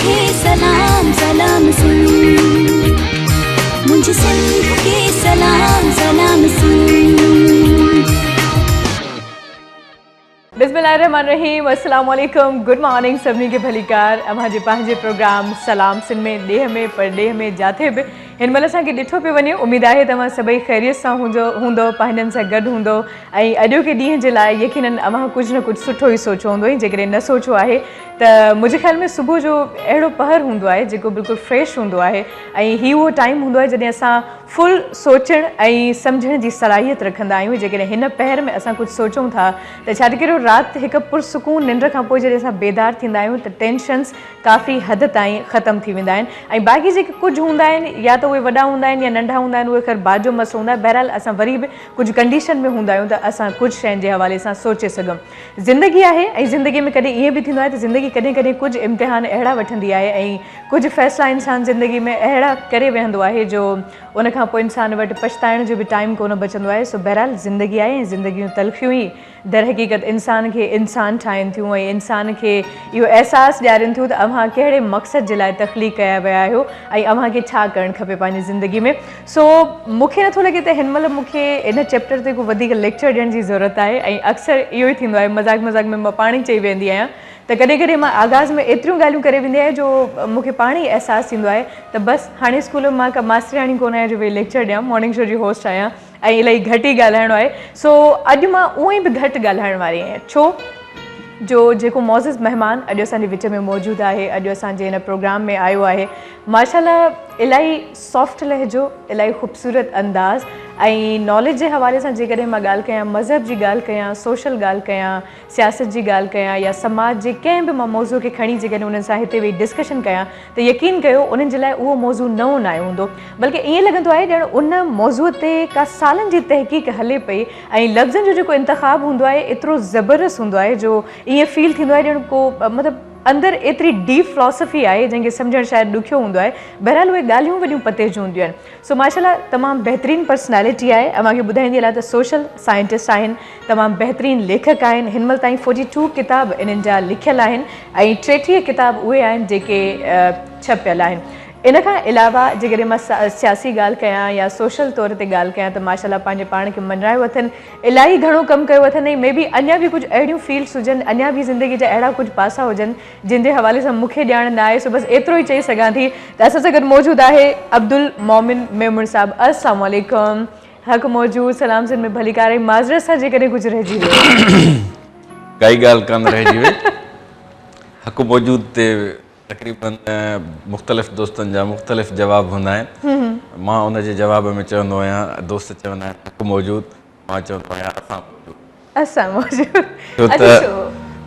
खे सलाम सलाम सुन, मुझे सिंध खे सलाम सलाम सुन। बिस्मिल्लाहिर्रहमानिर्रहीम, अस्सलाम वालेकुम, गुड मॉर्निंग सभिनी खे भलीकार। अमां जे पंहिंजे प्रोग्राम सलाम सिंध में ॾेह में परॾेह में जाते बि हिन महिल असांखे ॾिठो पियो वञे। उमेदु आहे तव्हां सभई ख़ैरियत सां हूंदव, पंहिंजनि सां गॾु हूंदव ऐं अॼोके ॾींहं जे लाइ यकीनन अव्हां कुझु न कुझु सुठो ई सोचियो हूंदो। जेकॾहिं न सोचियो आहे त मुंहिंजे ख़्याल में सुबुह जो अहिड़ो पहर हूंदो आहे जेको बिल्कुलु फ्रेश हूंदो आहे ऐं हीउ उहो टाइम हूंदो आहे जॾहिं असां फुल सोचण ऐं सम्झण जी सलाहियत रखंदा आहियूं। जेकॾहिं हिन पहर में असां कुझु सोचूं था त छा कहिड़ो राति हिकु पुरसुकून निंड खां पोइ जॾहिं असां बेदार थींदा आहियूं त टेंशन्स काफ़ी हद ताईं ख़तमु थी वेंदा आहिनि ऐं बाक़ी जेके कुझु हूंदा आहिनि या त उहे वॾा हूंदा आहिनि या नंढा हूंदा आहिनि, उहे ख़ैर बाजो मस हूंदा। बहरहाल असां वरी बि कुझु कंडीशन में हूंदा आहियूं त असां कुझु शयुनि जे हवाले सां सोचे सघूं। ज़िंदगी आहे ऐं ज़िंदगीअ में कॾहिं ईअं बि थींदो आहे त ज़िंदगी कॾहिं कॾहिं कुझु इम्तिहान अहिड़ा वठंदी आहे ऐं कुझु फ़ैसिला इंसान ज़िंदगी में अहिड़ा करे वेहंदो आहे जो उन खां पोइ इंसान वटि पछताइण जो बि टाइम कोन बचंदो आहे। सो बहरहाल ज़िंदगी आहे ऐं ज़िंदगियूं तलख़ियूं ई दर हक़ीक़त इंसान खे इंसान ठाहिनि थियूं ऐं इंसान खे इहो अहसासु ॾियारनि थियूं त अव्हां कहिड़े मक़सद जे लाइ तख़लीक़ कया विया आहियो ऐं अव्हांखे छा करणु खपे पंहिंजी ज़िंदगी में। सो मूंखे नथो लॻे त हिन महिल मूंखे इन चैप्टर ते को वधीक लेक्चर ॾियण जी ज़रूरत आहे ऐं अक्सर इहो ई थींदो आहे, मज़ाक मज़ाक में मां पाण ई चई वेंदी आहियां त कॾहिं कॾहिं मां आगाज़ में एतिरियूं ॻाल्हियूं करे वेंदी आहियां जो मूंखे पाण ई अहसासु थींदो आहे त बसि हाणे स्कूल में मां का मास्तरियाणी कोन आहियां जो भई लेक्चर ॾियां, मॉर्निंग शो जी होस्ट आहियां ऐं इलाही घटि ई ॻाल्हाइणो आहे। सो अॼु मां उअं ई बि घटि ॻाल्हाइण वारी आहियां, छो जो जेको मौज़िज़ महिमान अॼु असांजे विच में मौजूदु आहे, अॼु असांजे हिन प्रोग्राम में आयो आहे, माशाल्लाह इलाही सॉफ्ट लहजो, इलाही ख़ूबसूरत अंदाज़ ऐं नॉलेज जे हवाले सां जेकॾहिं मां ॻाल्हि कयां, मज़हब जी ॻाल्हि कयां, सोशल ॻाल्हि कयां, सियासत जी ॻाल्हि कयां या समाज जे कंहिं बि मां मौज़ू खे खणी जेकॾहिं उन्हनि सां हिते वेही डिस्कशन कयां त यकीन कयो उन्हनि जे लाइ उहो मौज़ू नओं न आयो हूंदो, बल्कि ईअं लॻंदो आहे ॼण उन मौज़ूअ ते का सालनि जी तहक़ीक़ हले पई ऐं लफ़्ज़नि जो जेको इंतिख़ाबु हूंदो आहे एतिरो ज़बरदस्त हूंदो आहे जो ईअं फील थींदो आहे ॼण को मतिलबु अंदरि एतिरी डीप फिलॉसफी आहे जंहिंखे सम्झणु शायदि ॾुखियो हूंदो आहे। बहरहाल उहे ॻाल्हियूं वॾियूं पते जूं हूंदियूं आहिनि। सो माशाल्लाह तमामु बहितरीनु पर्सनैलिटी आहे। अव्हांखे ॿुधाईंदी हलां त सोशल साइंटिस्ट आहिनि, तमामु बहितरीनु लेखक आहिनि, हिन महिल ताईं 42 किताब इन्हनि जा लिखियलु आहिनि ऐं 33 किताब उहे आहिनि जेके छपियल आहिनि। इन खां अलावा जेकॾहिं मां सियासी ॻाल्हि कयां या सोशल तौर ते ॻाल्हि कयां त माशाल्लाह पंहिंजे पाण खे मञायो अथनि, इलाही घणो कमु कयो अथनि ऐं मे बी अञा बि कुझु अहिड़ियूं फील्ड्स हुजनि, अञा बि ज़िंदगी जा अहिड़ा कुझु पासा हुजनि जिन जे हवाले सां मूंखे ॼाण न आहे। सो बसि एतिरो ई चई सघां थी त असां सां गॾु मौजूदु आहे अब्दुल मोमिन मेमून साहिबु। अस्सलाम वालेकुम, हक़ मौजूद सलाम सिंध में भलीकार ऐं माज़रत सां जेकॾहिं कुझु रहिजी वियो। काई ॻाल्हि कान रहिजी वई, हक़ मौजूद ते तक़रीबन मुख़्तलिफ़ दोस्तनि जा मुख़्तलिफ़ जवाब हूंदा आहिनि। मां उन जे जवाब में चवंदो आहियां, दोस्त चवंदा आहिनि हक़ मौजूद, मां चवंदो आहियां असां मौजूद। छो त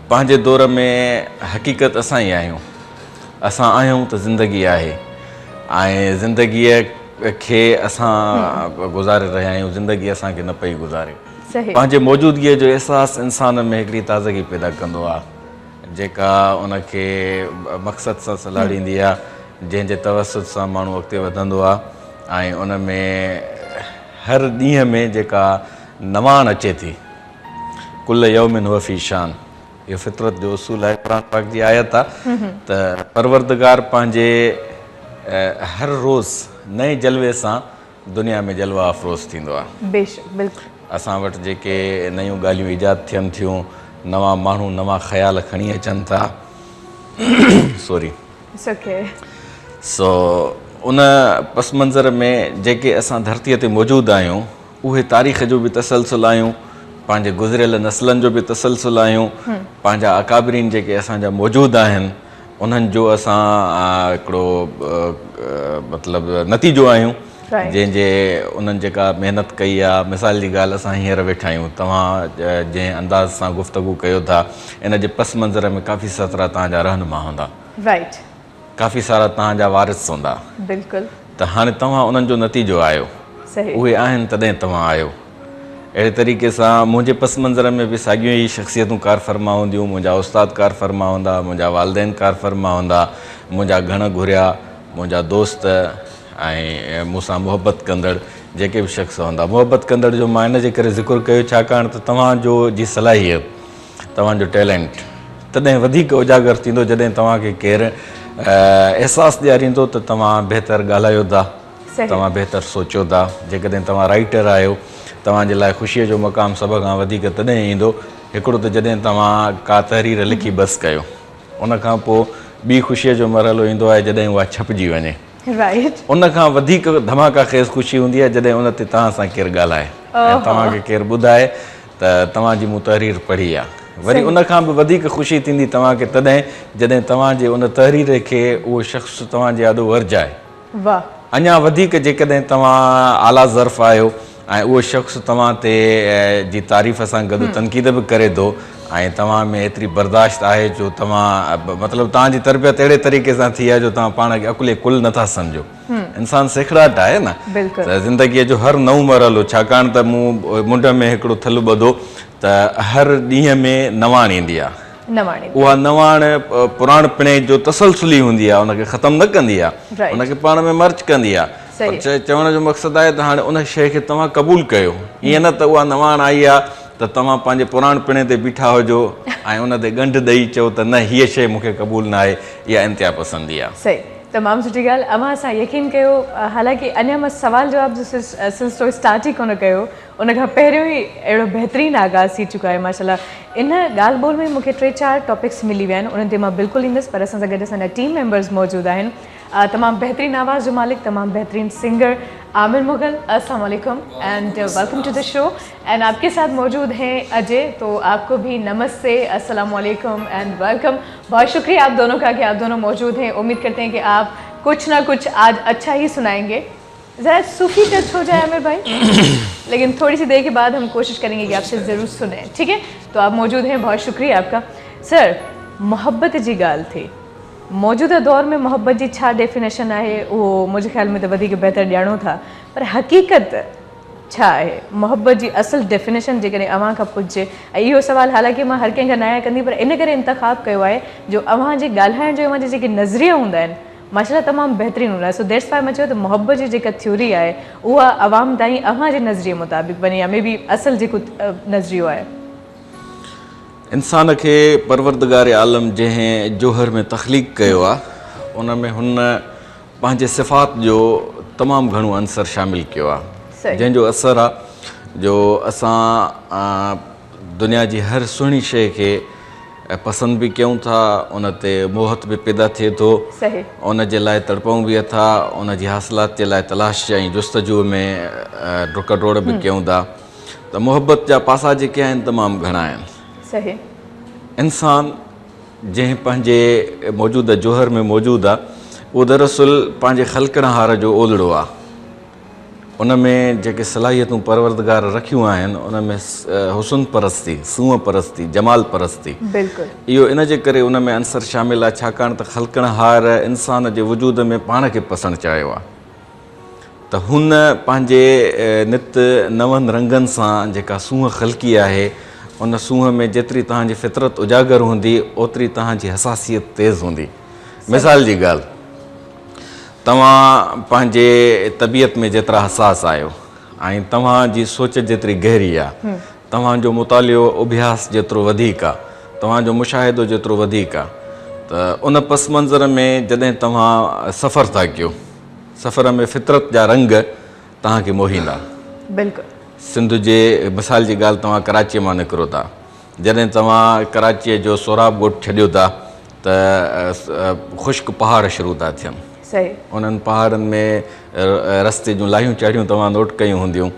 पंहिंजे दौर में हक़ीक़त असां ई आहियूं, असां आहियूं त ज़िंदगी आहे ऐं ज़िंदगीअ खे असां गुज़ारे रहिया आहियूं, ज़िंदगी असांखे न पई गुज़ारे। पंहिंजे मौजूदगीअ जो अहसासु इंसान में हिकिड़ी ताज़गी पैदा कंदो आहे जेका उनखे मक़सद सां सलाहींदी आहे, जंहिंजे तवसुत सां माण्हू अॻिते वधंदो आहे ऐं उन में हर ॾींहं में जेका नवान अचे थी, कुल यौमिन हुव फी शान, इहो फितरत जो उसूल आहे, क़ुरान पाक जी आयत आहे त परवरदिगार पंहिंजे हर रोज़ नए जलवे सां दुनिया में जलवा अफ़रोज़ थींदो आहे। बेशक, बिल्कुलु। असां वटि जेके नयूं ॻाल्हियूं ईजाद थियनि थियूं, नवां माण्हू नवां ख़्याल खणी अचनि था, सो उन पस मंज़र में जेके असां धरतीअ ते मौजूदु आहियूं उहे तारीख़ जो बि तसलसल आहियूं, पंहिंजे गुज़िरियल नसलनि जो बि तसलसल आहियूं, पंहिंजा अकाबरीन जेके असांजा मौजूदु आहिनि उन्हनि जो असां हिकिड़ो मतिलबु नतीजो आहियूं जंहिंजे उन्हनि जेका महिनत कई आहे। मिसाल जी ॻाल्हि, असां हींअर वेठा आहियूं, तव्हां जंहिं अंदाज़ सां गुफ़्तगू कयो था इन जे पस मंज़र में काफ़ी सारा तव्हांजा रहनुमा हूंदा, राइट, काफ़ी सारा तव्हांजा वारिस हूंदा, बिल्कुलु। त हाणे तव्हां उन्हनि जो नतीजो आहियो, उहे आहिनि तॾहिं तव्हां आहियो। अहिड़े तरीक़े सां मुंहिंजे पस मंज़र में बि साॻियूं ई शख़्सियतूं कार फ़रमा हूंदियूं, मुंहिंजा उस्ताद कार फ़रमा हूंदा, मुंहिंजा वालदेन कार फ़रमा हूंदा, मुंहिंजा घण घुरिया, मुंहिंजा दोस्त ऐं मूंसां मुहबत कंदड़ जेके बि शख़्स हूंदा। मुहबत कंदड़ जो मां इन जे करे ज़िक्र कयो छाकाणि त तव्हांजो जी सलाहियत, तव्हांजो टैलेंट, तॾहिं वधीक उजागर थींदो जॾहिं तव्हांखे केरु अहसासु ॾियारींदो त तव्हां बहितर ॻाल्हायो था, तव्हां बहितर सोचियो था। जेकॾहिं तव्हां राइटर आहियो, तव्हांजे लाइ ख़ुशीअ जो मक़ाम सभ खां वधीक तॾहिं ईंदो हिकिड़ो त जॾहिं तव्हां का तहरीर लिखी बसि कयो, उन खां पोइ ॿी ख़ुशीअ जो मरहलो ईंदो आहे जॾहिं उहा छपिजी वञे। उन खां वधीक धमाका ख़ेज़ ख़ुशी हूंदी आहे जॾहिं उन ते तव्हां सां केरु ॻाल्हाए ऐं तव्हांखे केरु ॿुधाए त तव्हांजी मूं तहरीर पढ़ी आहे। वरी उन खां बि वधीक ख़ुशी थींदी तव्हांखे तॾहिं जॾहिं तव्हांजे उन तहरीर खे उहो शख़्स तव्हांजे आॾो वरिजाए। अञा वधीक जेकॾहिं तव्हां आला ज़र्फ़ आहियो ऐं उहो शख़्स तव्हां ते जी तारीफ़ सां गॾु तनक़ीद बि करे थो ऐं तव्हां में एतिरी बर्दाश्त आहे जो तव्हां मतिलबु तव्हांजी तरबियत अहिड़े तरीक़े सां थी आहे जो तव्हां पाण खे अकुले कुल नथा सम्झो। इंसानु सेखड़ाट आहे न, त ज़िंदगीअ जो हर नओं मरहलो, छाकाणि त मूं मुंड में हिकिड़ो थलु ॿधो त हर ॾींहं में नवाण ईंदी आहे। उहा नवाण पुराणपणे जो तसलसुली हूंदी आहे, उनखे ख़तमु न कंदी आहे, उनखे पाण में मर्ज कंदी आहे। चवण जो मक़सदु आहे त हाणे उन शइ खे तव्हां क़बूल कयो। ईअं न त उहा नवाण आई आहे त तव्हां पंहिंजे पुराणपणे ते बीठा हुजो ऐं उन ते ॻंढ ॾेई चओ त न हीअ शइ मूंखे क़बूल न आहे, इहा इंतिहा पसंदी आहे। सही, तमामु सुठी ॻाल्हि। अव्हां सां यकीन कयो, हालांकि अञा मां सवाल जवाब जो सिलसिलो स्टार्ट ई कोन कयो, उन खां पहिरियों ई अहिड़ो बहितरीनु आगाज़ थी चुको आहे माशाल्लाह। इन ॻाल्हि ॿोल में मूंखे 3-4 टॉपिक्स मिली विया आहिनि, उन्हनि ते मां बिल्कुलु ईंदसि, पर असां सां गॾु असांजा टीम मेंबर्स मौजूदु आहिनि। तमामु बहितरीनु आवाज़ जो मालिक, तमामु बहितरीन सिंगर आमिर मुगल, अस्सलाम वालेकुम and welcome to the show. And आपके साथ मौजूद हैं अजय, तो आपको भी नमस्ते, अस्सलाम वालेकुम एंड वेलकम। बहुत शुक्रिया आप दोनों का कि आप दोनों मौजूद हैं। उम्मीद करते हैं कि आप कुछ ना कुछ आज अच्छा ही सुनाएंगे। ज़रा सूफी टच हो जाए आमिर भाई, लेकिन थोड़ी सी देर के बाद हम कोशिश करेंगे कि आपसे ज़रूर सुने, ठीक है? तो आप मौजूद हैं, बहुत शुक्रिया आपका। सर, मोहब्बत जी ॻाल्हि थी, मौजूदा दौर में मोहब्बत जी छा डेफिनेशन आहे उहो मुंहिंजे ख़्याल में त वधीक बहितर ॼाणो था, पर हक़ीक़त छा आहे मोहब्बत जी असल डेफिनेशन जेकॾहिं अव्हां खां पुछे। ऐं इहो सुवाल हालांकि मां हर कंहिंखां न आहियां कंदी, पर इन करे इंतख़ाब कयो आहे जो अव्हांजे ॻाल्हाइण जो अव्हांजे जेके नज़रिया हूंदा आहिनि माशाल्लाह तमामु बहितरीनु हूंदा आहिनि। सो दैट्स वाई मां चयो त मोहब्बत जी जेका थ्योरी आहे उहा अवाम ताईं अव्हांजे नज़रिए मुताबिक़ वञे, या मे बी असल जेको नज़रियो आहे। इंसान खे परवरदिगार आलम जंहिं जोहर में तख़लीक़ कयो आहे उन में हुन पंहिंजे सिफ़ात जो तमामु घणो अंसर शामिल कयो आहे, जंहिंजो असरु आहे जो असां दुनिया जी हर सुहिणी शइ खे पसंदि बि कयूं था, उन ते मोहत बि पैदा थिए थो, उन जे लाइ तड़पूं बि था, उन जी हासिलात जे लाइ तलाश ऐं जुस्तजू में डुक डोड़ बि कयूं था। त मोहब्बत जा पासा जेके आहिनि तमामु घणा आहिनि। इंसान जंहिं पंहिंजे मौजूदा जोहर में मौजूदु आहे उहो दरअसल पंहिंजे ख़लकणहार जो ओलड़ो आहे। उन में जेके सलाहियतूं परवरदिगार रखियूं आहिनि उन में हुस्न परस्ती, सूंह परस्ती, जमाल परस्ती, इहो इन जे करे उन में अंसर शामिल आहे छाकाणि त ख़लकणहार इंसान जे वजूद में पाण खे पसंदि चाहियो आहे। त हुन पंहिंजे नित नवनि रंगनि सां जेका सूंह ख़लकी आहे उन सूंह में जेतिरी तव्हांजी फितरत उजागर हूंदी ओतिरी तव्हांजी हसासियत तेज़ हूंदी। मिसाल जी ॻाल्हि, तव्हां पंहिंजे तबियत में जेतिरा हसास आहियो ऐं तव्हांजी सोच जेतिरी गहरी आहे, तव्हांजो मुतालियो अभ्यास जेतिरो वधीक आहे, तव्हांजो मुशाहिदो जेतिरो वधीक आहे, त उन पस मंज़र में जॾहिं तव्हां सफ़र था कयो, सफ़र में फितरत जा रंग तव्हांखे मोहींदा। बिल्कुलु। सिंध जे मिसाल जी ॻाल्हि, तव्हां कराचीअ मां निकिरो था, जॾहिं तव्हां कराचीअ जो सोराब ॻोठ छॾियो था त ख़ुश्क पहाड़ शुरू था थियनि। उन्हनि पहाड़नि में रस्ते जूं लाहियूं चाढ़ियूं तव्हां नोट कयूं हूंदियूं,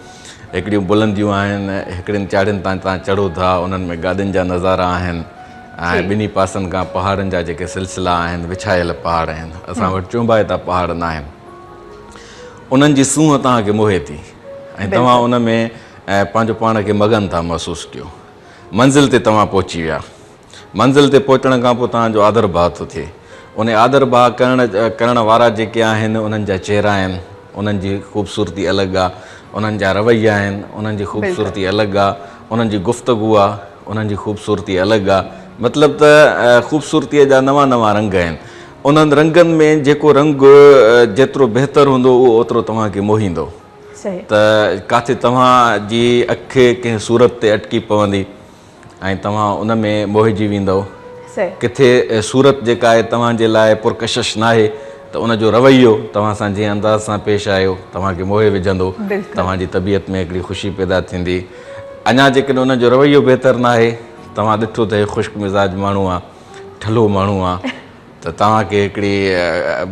हिकिड़ियूं बुलंदियूं आहिनि, हिकिड़ियुनि चाढ़ियुनि तां तव्हां चढ़ो था, उन्हनि में गाॾियुनि जा नज़ारा आहिनि ऐं ॿिन्ही पासनि खां पहाड़नि जा जेके सिलसिला आहिनि, विछायल पहाड़ आहिनि, असां वटि चुंबाइता पहाड़ न आहिनि। उन्हनि जी सूंहं तव्हांखे मोहे थी ऐं तव्हां उन में पंहिंजो पाण खे मगन था महसूसु कयो। मंज़िल ते तव्हां पहुची विया, मंज़िल ते पहुचण खां पोइ तव्हांजो आदर भाव थो थिए। उन आदर भाव करण वारा जेके आहिनि उन्हनि जा चेहरा आहिनि, उन्हनि जी ख़ूबसूरती अलॻि आहे, उन्हनि जा रवैया आहिनि, उन्हनि जी ख़ूबसूरती अलॻि आहे, उन्हनि जी गुफ़्तगू आहे, उन्हनि जी ख़ूबसूरती अलॻि आहे। मतिलबु त ख़ूबसूरतीअ जा नवां नवां रंग आहिनि। उन्हनि रंगनि में जेको रंग जेतिरो बहितरु हूंदो उहो ओतिरो तव्हांखे मोहींदो। त किथे तव्हांजी अखि कंहिं सूरत ते अटकी पवंदी ऐं तव्हां उन में मोहिजी वेंदव, सही किथे सूरत जेका आहे तव्हांजे लाइ पुरकशिश न आहे त उनजो रवैयो तव्हां सां जीअं अंदाज़ सां पेश आयो तव्हांखे मोहे विझंदो, तव्हांजी तबियत में हिकिड़ी ख़ुशी पैदा थींदी। अञा जेकॾहिं उनजो रवैयो बहितरु न आहे, तव्हां ॾिठो त ख़ुश्क मिज़ाज माण्हू आहे, ठलो माण्हू आहे, त तव्हांखे हिकिड़ी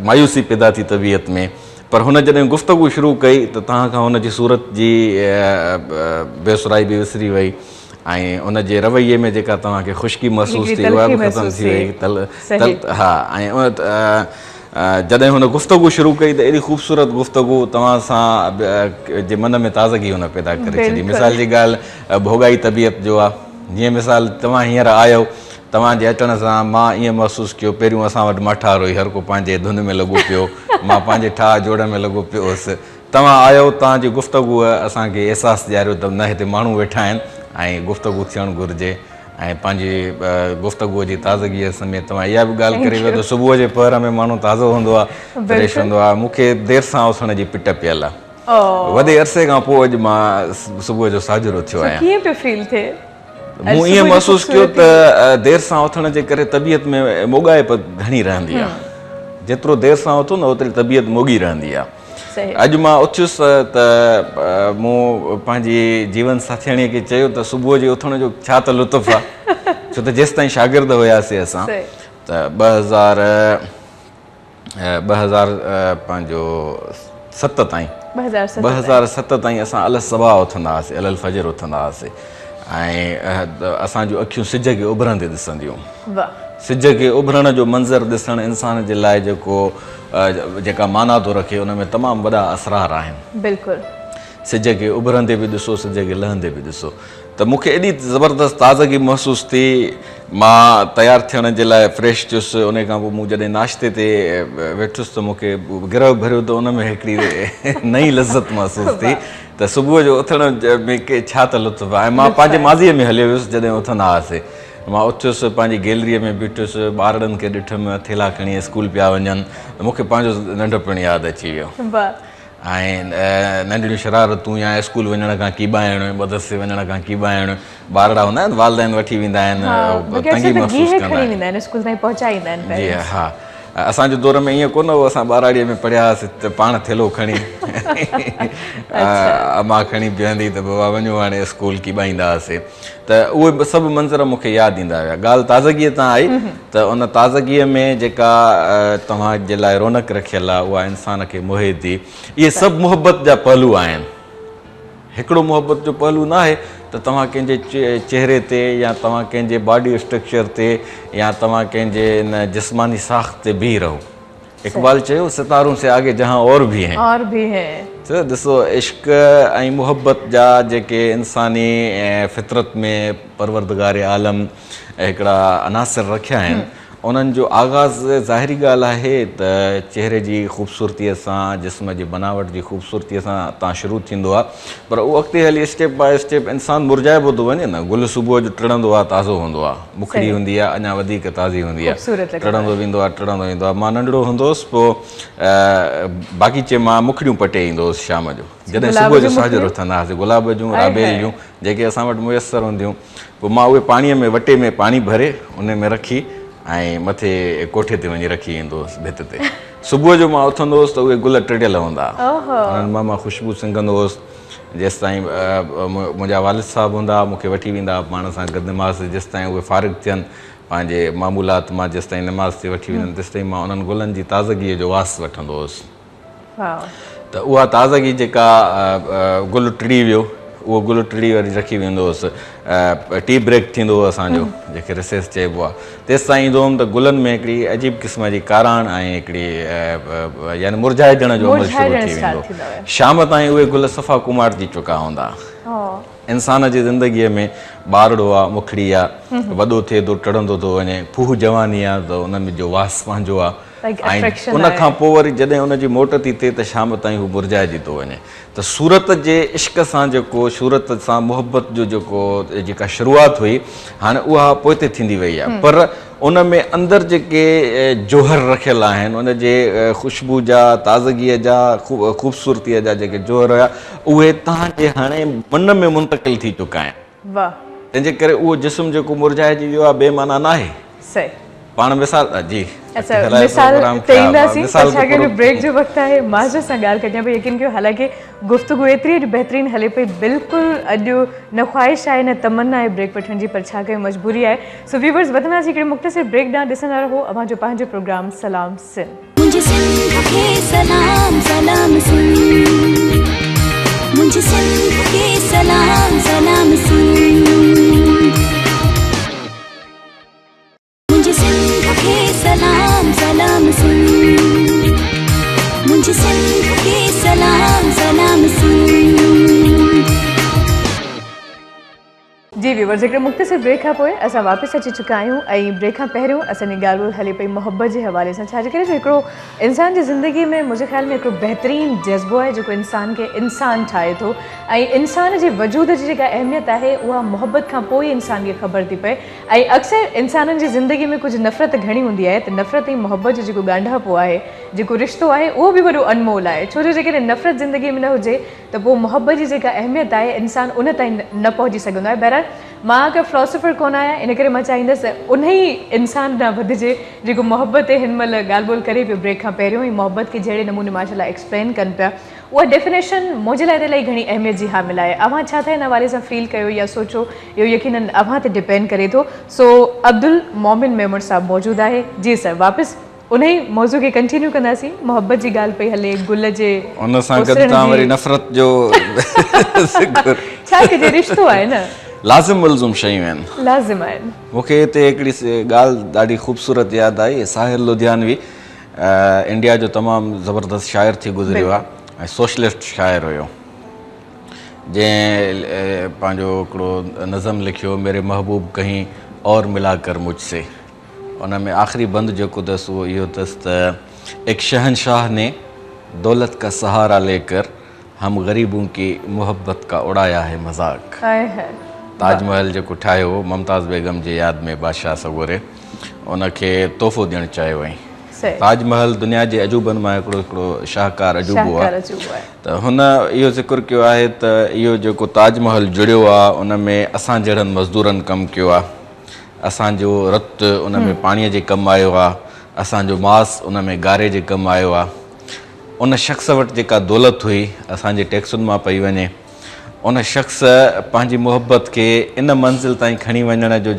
मायूसी पैदा थी तबियत में। पर हुन जॾहिं गुफ़्तगू शुरू कई त तव्हां खां हुनजी सूरत जी बेसुराई बि विसरी वई ऐं उनजे रवैये में जेका तव्हांखे ख़ुश्की महसूसु थी उहा बि ख़तमु थी वई। हा, ऐं जॾहिं हुन गुफ़्तगू शुरू कई त एॾी ख़ूबसूरत गुफ़्तगू तव्हां सां जे मन में ताज़गी हुन पैदा करे छॾी। मिसाल जी ॻाल्हि भोगाई तबियत जो आहे। जीअं मिसाल तव्हां हींअर आयो, तव्हांजे अचण सां मां ईअं महसूसु कयो पहिरियों असां वटि मठार हुई, हर को पंहिंजे धुन में लॻो पियो, मां पंहिंजे ठाह जोड़ में लॻो पियो हुउसि। तव्हां आयो, तव्हांजी गुफ़्तगूअ असांखे अहसासु ॾियारियो त न हिते माण्हू वेठा आहिनि ऐं गुफ़्तगू थियणु घुरिजे ऐं पंहिंजी गुफ़्तगूअ जी ताज़गीअ समेत तव्हां इहा बि ॻाल्हि करे वियो त सुबुह जे पहर में माण्हू ताज़ो हूंदो आहे, फ्रेश हूंदो आहे। मूंखे देरि सां उथण जी पिट पियल आहे। वॾे अरसे खां पोइ अॼु मां सुबुह जो साजुरो थियो आहियां। कीअं पियो फील थिए? मूं ईअं महसूसु कयो त देरि सां उथण जे करे तबियत में मोगाइप घणी रहंदी आहे। जेतिरो देरि सां उथो न ओतिरी तबियत मोगी रहंदी आहे। अॼु मां उथियुसि त मूं पंहिंजी जीवन साथियाणीअ खे चयो त सुबुह जो उथण जो छा त लुत्फ़ आहे, छो त जेसि ताईं शागिर्द हुयासीं असां त 2007 ताईं 2007 ताईं असां अल सबा उथंदा हुआसीं, अल फजर उथंदा हुआसीं ऐं असांजूं अखियूं सिज खे उभरंदे ॾिसंदियूं। सिज खे उभरण जो मंज़र ॾिसणु इंसान जे लाइ जेका माना थो रखे उन में तमामु वॾा असरार आहिनि। बिल्कुलु सिज खे उभरंदे बि ॾिसो, सिज खे लहंदे बि ॾिसो। त मूंखे एॾी ज़बरदस्त ताज़गी महसूसु थी। मां तयारु थियण जे लाइ फ्रेश थियुसि। उन खां पोइ मूं जॾहिं नाश्ते ते वेठुसि त मूंखे गिरह भरियो त उन में हिकिड़ी नई लज़त महसूसु थी त सुबुह जो उथण में के छा त लुत्फ़ आहे। मां पंहिंजे माज़ीअ में हलियो वियुसि जॾहिं उथंदा हुआसीं। मां उथियुसि, पंहिंजी गैलरीअ में बीठुसि, ॿारनि खे ॾिठुमि थेला खणी स्कूल पिया वञनि, मूंखे पंहिंजो नंढपण यादि अची वियो। ऐं नंढड़ियूं शरारतूं या स्कूल वञण खां कीॿाइणु, मदरसे वञण खां कीॿाइणु, ॿारड़ा हूंदा आहिनि वालिदैन वठी वेंदा आहिनि, तंगी महसूसु कंदा आहिनि। जी हा, असांजे दौर में ईअं कोन हो, असां ॿाराड़ीअ में पढ़िया हुआसीं त पाण थेलो खणी अमा खणी बीहंदी त बाबा वञो हाणे स्कूल कीॿाईंदा हुआसीं। त उहे सभु मंज़र मूंखे यादि ईंदा हुआ। ॻाल्हि ताज़गीअ तां आई त उन ताज़गीअ में जेका तव्हांजे लाइ रौनक रखियल आहे उहा इंसान खे मोहे थी। इहे सभु मुहबत जा पहलू आहिनि। हिकिड़ो मुहबत जो पहलू न आहे त तव्हां कंहिंजे चहिरे ते या तव्हां कंहिंजे बॉडी स्ट्रक्चर ते या तव्हां कंहिंजे इन जिस्मानी साख़्त ते बीह रहो। इक़बाल चयो सितारों से आगे जहां और भी हैं। त ॾिसो इश्क ऐं मुहबत जा जेके इंसानी फितरत में परवरदिगार आलम हिकिड़ा अनासिर रखिया आहिनि, उन्हनि जो आगाज़ ज़ाहिरी ॻाल्हि आहे त चहिरे जी ख़ूबसूरतीअ सां, जिस्म जी बनावट जी ख़ूबसूरतीअ सां तां शुरू थींदो आहे, पर उहो अॻिते हली स्टेप बाय स्टेप इंसानु मुरझाइबो थो वञे न। गुल सुबुह जो टिड़ंदो आहे, ताज़ो हूंदो आहे, मुखड़ी हूंदी आहे, अञा वधीक ताज़ी हूंदी आहे, टिड़ंदो वेंदो आहे। मां नंढड़ो हूंदो हुउसि, पोइ बाग़ीचे मां मुखड़ियूं पटे ईंदो हुउसि शाम जो, जॾहिं सुबुह जो साजर उथंदा हुआसीं, गुलाब जूं, राबेल जूं, जेके असां वटि मुयसरु हूंदियूं। पोइ मां उहे पाणीअ में वटे में पाणी भरे उन में रखी ऐं मथे कोठे ते वञी रखी ईंदो हुउसि भित ते। सुबुह जो मां उथंदो हुउसि त उहे गुल टिड़ियल हूंदा, उन्हनि मां ख़ुशबू सिंघंदो हुउसि। जेसि ताईं मुंहिंजा वालिद साहिबु हूंदा मूंखे वठी वेंदा पाण सां गॾु नमाज़, जेसि ताईं उहे फारिग़ थियनि पंहिंजे मामूलात मां, जेसि ताईं नमाज़ ते वठी वेंदमि तेसि ताईं मां उन्हनि गुलनि जी ताज़गीअ जो वास वठंदो हुउसि। त उहा ताज़गी जेका गुल टिड़ी वियो, उहो गुल टिड़ी वरी रखी वेंदो हुउसि। टी ब्रेक थींदो हुओ असांजो, जेके रिसेस चइबो आहे, तेसि ताईं ईंदो हुउमि त गुलनि में हिकिड़ी अजीब क़िस्म जी काराण ऐं हिकिड़ी यानी मुरझाइजण जो अमल शुरू थी वेंदो। शाम ताईं उहे गुल सफ़ा कुमारजी चुका हूंदा। इंसान जी ज़िंदगीअ में ॿारड़ो आहे, मुखड़ी आहे, वॾो थिए थो, टिड़ंदो थो वञे, फूह जवानी आहे त उन जो वास पंहिंजो आहे। ऐं उन खां पोइ वरी जॾहिं उनजी मोट थी थिए त शाम ताईं हू मुरझाइजी थो वञे। त सूरत जे इश्क सां जेको, सूरत सां मुहबत जो जेका शुरूआति हुई, हाणे उहा पोइते थींदी वई आहे। पर उन में अंदरि जेके जोहर रखियल आहिनि, उन जे ख़ुशबू जा, ताज़गीअ जा, ख़ूबसूरतीअ जा जेके जोहर हुया, उहे तव्हांजे हाणे मन में मुंतक़िल थी चुका आहिनि। तंहिंजे करे उहो जिस्म जेको मुरझाइजी वियो आहे बेमाना न आहे। सही पाण मिसाल जी अच्छा हलाए मिसाल प्रोग्राम ते थिया, ईंदासीं मिसाल छा के करे पूरो- ब्रेक जो वक़्तु आहे माज़ सां ॻाल्हि कयां पई यकीन कयो हालांकि गुफ़्तगू एतिरी बहितरीनु हले पई बिल्कुलु अॼु न ख़्वाहिश आहे न तमन्ना आहे ब्रेक वठण जी पर छा कयूं मजबूरी आहे सो व्यूवर्स वधंदासीं हिकिड़े मुख़्तसिर ब्रेक ॾांहुं ॾिसंदा रहो अव्हां जो पंहिंजो प्रोग्राम सलाम सिंध मुझे सिंध के सलाम सलाम सिंध मुझे सिंध के सलाम सलाम सिंध मुझे सिंध के सलाम सलाम सिंध मुझे सिंध के सलाम सलाम सिंध जी व्यूवर्स हिकिड़े मुख़्तसिर ब्रेक खां पोइ असां वापसि अची चुका आहियूं ऐं ब्रेक खां पहिरियों असांजी ॻाल्हि ॿोल हले पई मुहबत जे हवाले सां छाजे करे जो हिकिड़ो इंसान जी ज़िंदगी में मुंहिंजे ख़्याल में हिकिड़ो बहितरीनु जज़्बो आहे जेको इंसान खे इंसान ठाहे थो ऐं इंसान जे वजूद जी जेका अहमियत आहे उहा मुहबत खां पोइ इंसान खे ख़बर थी पए ऐं अक्सर इंसाननि जी ज़िंदगी में कुझु नफ़रत घणी हूंदी आहे त नफ़रत ऐं मुहबत जो जेको ॻांढापो आहे जेको रिश्तो आहे उहो बि वॾो अनमोल आहे छो जो जेकॾहिं नफ़रत ज़िंदगी में न हुजे त पोइ मुहबत जी जेका अहमियत आहे इंसान उन ताईं न पहुची सघंदो आहे बहरहाल मां का फिलोसोफर कोन आहियां इन करे मां चाहींदसि उन ई इंसान ॾांहुं वधिजे जेको मुहबत हिन महिल ॻाल्हि ॿोल करे पियो ब्रेक खां पहिरियों ई मुहबत खे जहिड़े नमूने माशाल्लाह एक्सप्लेन कनि पिया उहा डेफिनेशन मुंहिंजे लाइ त इलाही घणी अहमियत जी हामिल आहे अव्हां छा था हिन हवाले सां फील कयो या सोचो इहो यकीनन अव्हां ते डिपेंड करे थो सो अब्दुल मोमिन मेमूर साहब मौजूदु आहे जी सर वापसि उन ई मौज़ू खे कंटिन्यू कंदासीं मुहबत जी ॻाल्हि पई हले गुल जे उन सां गॾु तव्हां वरी नफ़रत जो ज़िक्र छा कजे रिश्तो आहे न लाज़िम मुलज़ुम शयूं आहिनि लाज़िम आहिनि मूंखे हिते हिकिड़ी ॻाल्हि ॾाढी ख़ूबसूरत यादि आई साहिल लुधियानवी इंडिया जो तमामु ज़बरदस्त शाइर थी गुज़रियो आहे ऐं सोशलिस्ट शाइर हुयो जंहिं पंहिंजो हिकिड़ो नज़म लिखियो मेरे महबूब कहीं और मिलाकर मुझसे उन में आख़िरी बंद जेको अथसि उहो इहो अथसि त एक शहनशाह ने दौलत का सहारा लेकर हम गरीबों की मोहब्बत का उड़ाया है मज़ाक ताजमहल जेको ठाहियो हो मुमताज़ बेगम जे यादि में बादशाह सगोरे उनखे तोहफ़ो ॾियणु चाहियो हुई ताजमहल दुनिया जे अजूबनि मां हिकिड़ो शाहकार अजूबो आहे त हुन इहो ज़िक्र कयो आहे त इहो जेको ताजमहल जुड़ियो आहे उन में असां जहिड़नि मज़दूरनि कमु कयो आहे असांजो रतु उन में पाणीअ जे कमु आयो आहे असांजो मांस उन में गारे जे कमु आयो आहे उन शख़्स वटि जेका दौलत हुई असांजे टैक्सुनि मां पई वञे उन शख़्स पंहिंजी मुहबत खे इन मंज़िल ताईं खणी वञण जो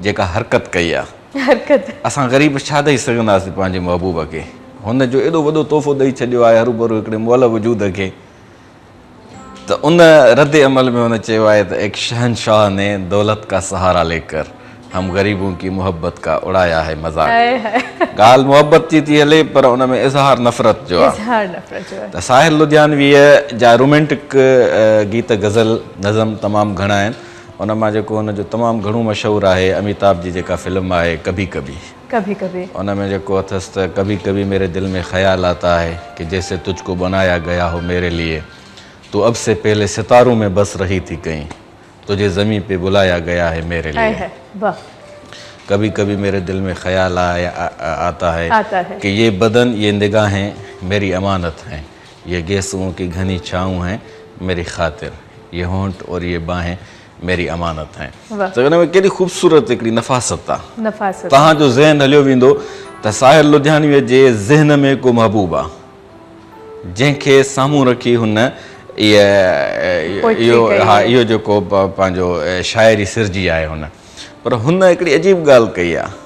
जेका हरकत कई आहे हरकत असां ग़रीब छा ॾेई सघंदासीं पंहिंजे महबूब खे हुन जो एॾो वॾो तोहफ़ो ॾेई छॾियो आहे हरू भरू हिकिड़े मुअल वजूद खे त उन रद्द अमल में हुन चयो आहे त एक शहनशाह ने दौलत का सहारा लेकर हम गरीबों की मोहब्बत का उड़ाया है मज़ाक ॻाल्हि मुहबत जी थी हले पर उन में इज़हार नफ़रत जो आहे त साहिल लुधियानवीअ जा रोमेंटिक गीत गज़ल नज़म तमामु घणा आहिनि उन मां जेको हुनजो तमामु घणो मशहूरु आहे अमिताभ जी जेका फिल्म आहे कभी कभी उन में जेको अथसि त कभी कभी मेरे दिल में ख़्याल आता है कि जैसे तुझको बनाया गया हो मेरे लिए तो अब से पहले सितारों में बस रही थी कहीं तुझे ज़मीन पे बुलाया गया है मेरे लिए कभी कभी मेरे दिल में ख्याल आता है कि ये बदन ये निगाहें मेरी अमानत हैं ये गेसुओं की घनी छाँव हैं मेरी खातिर ये होंठ और ये बाहें मेरी अमानत हैं त हुन में केॾी ख़ूबसूरत हिकिड़ी नफ़ासत आहे तव्हांजो ज़हन हलियो वेंदो त साहिल लुधियानवीअ जे ज़हन में को महबूब आहे जंहिंखे साम्हूं रखी हुन इहो जेको पंहिंजो शाइरी सिरजी आहे हुन पर हुन हिकिड़ी अजीब ॻाल्हि कई आहे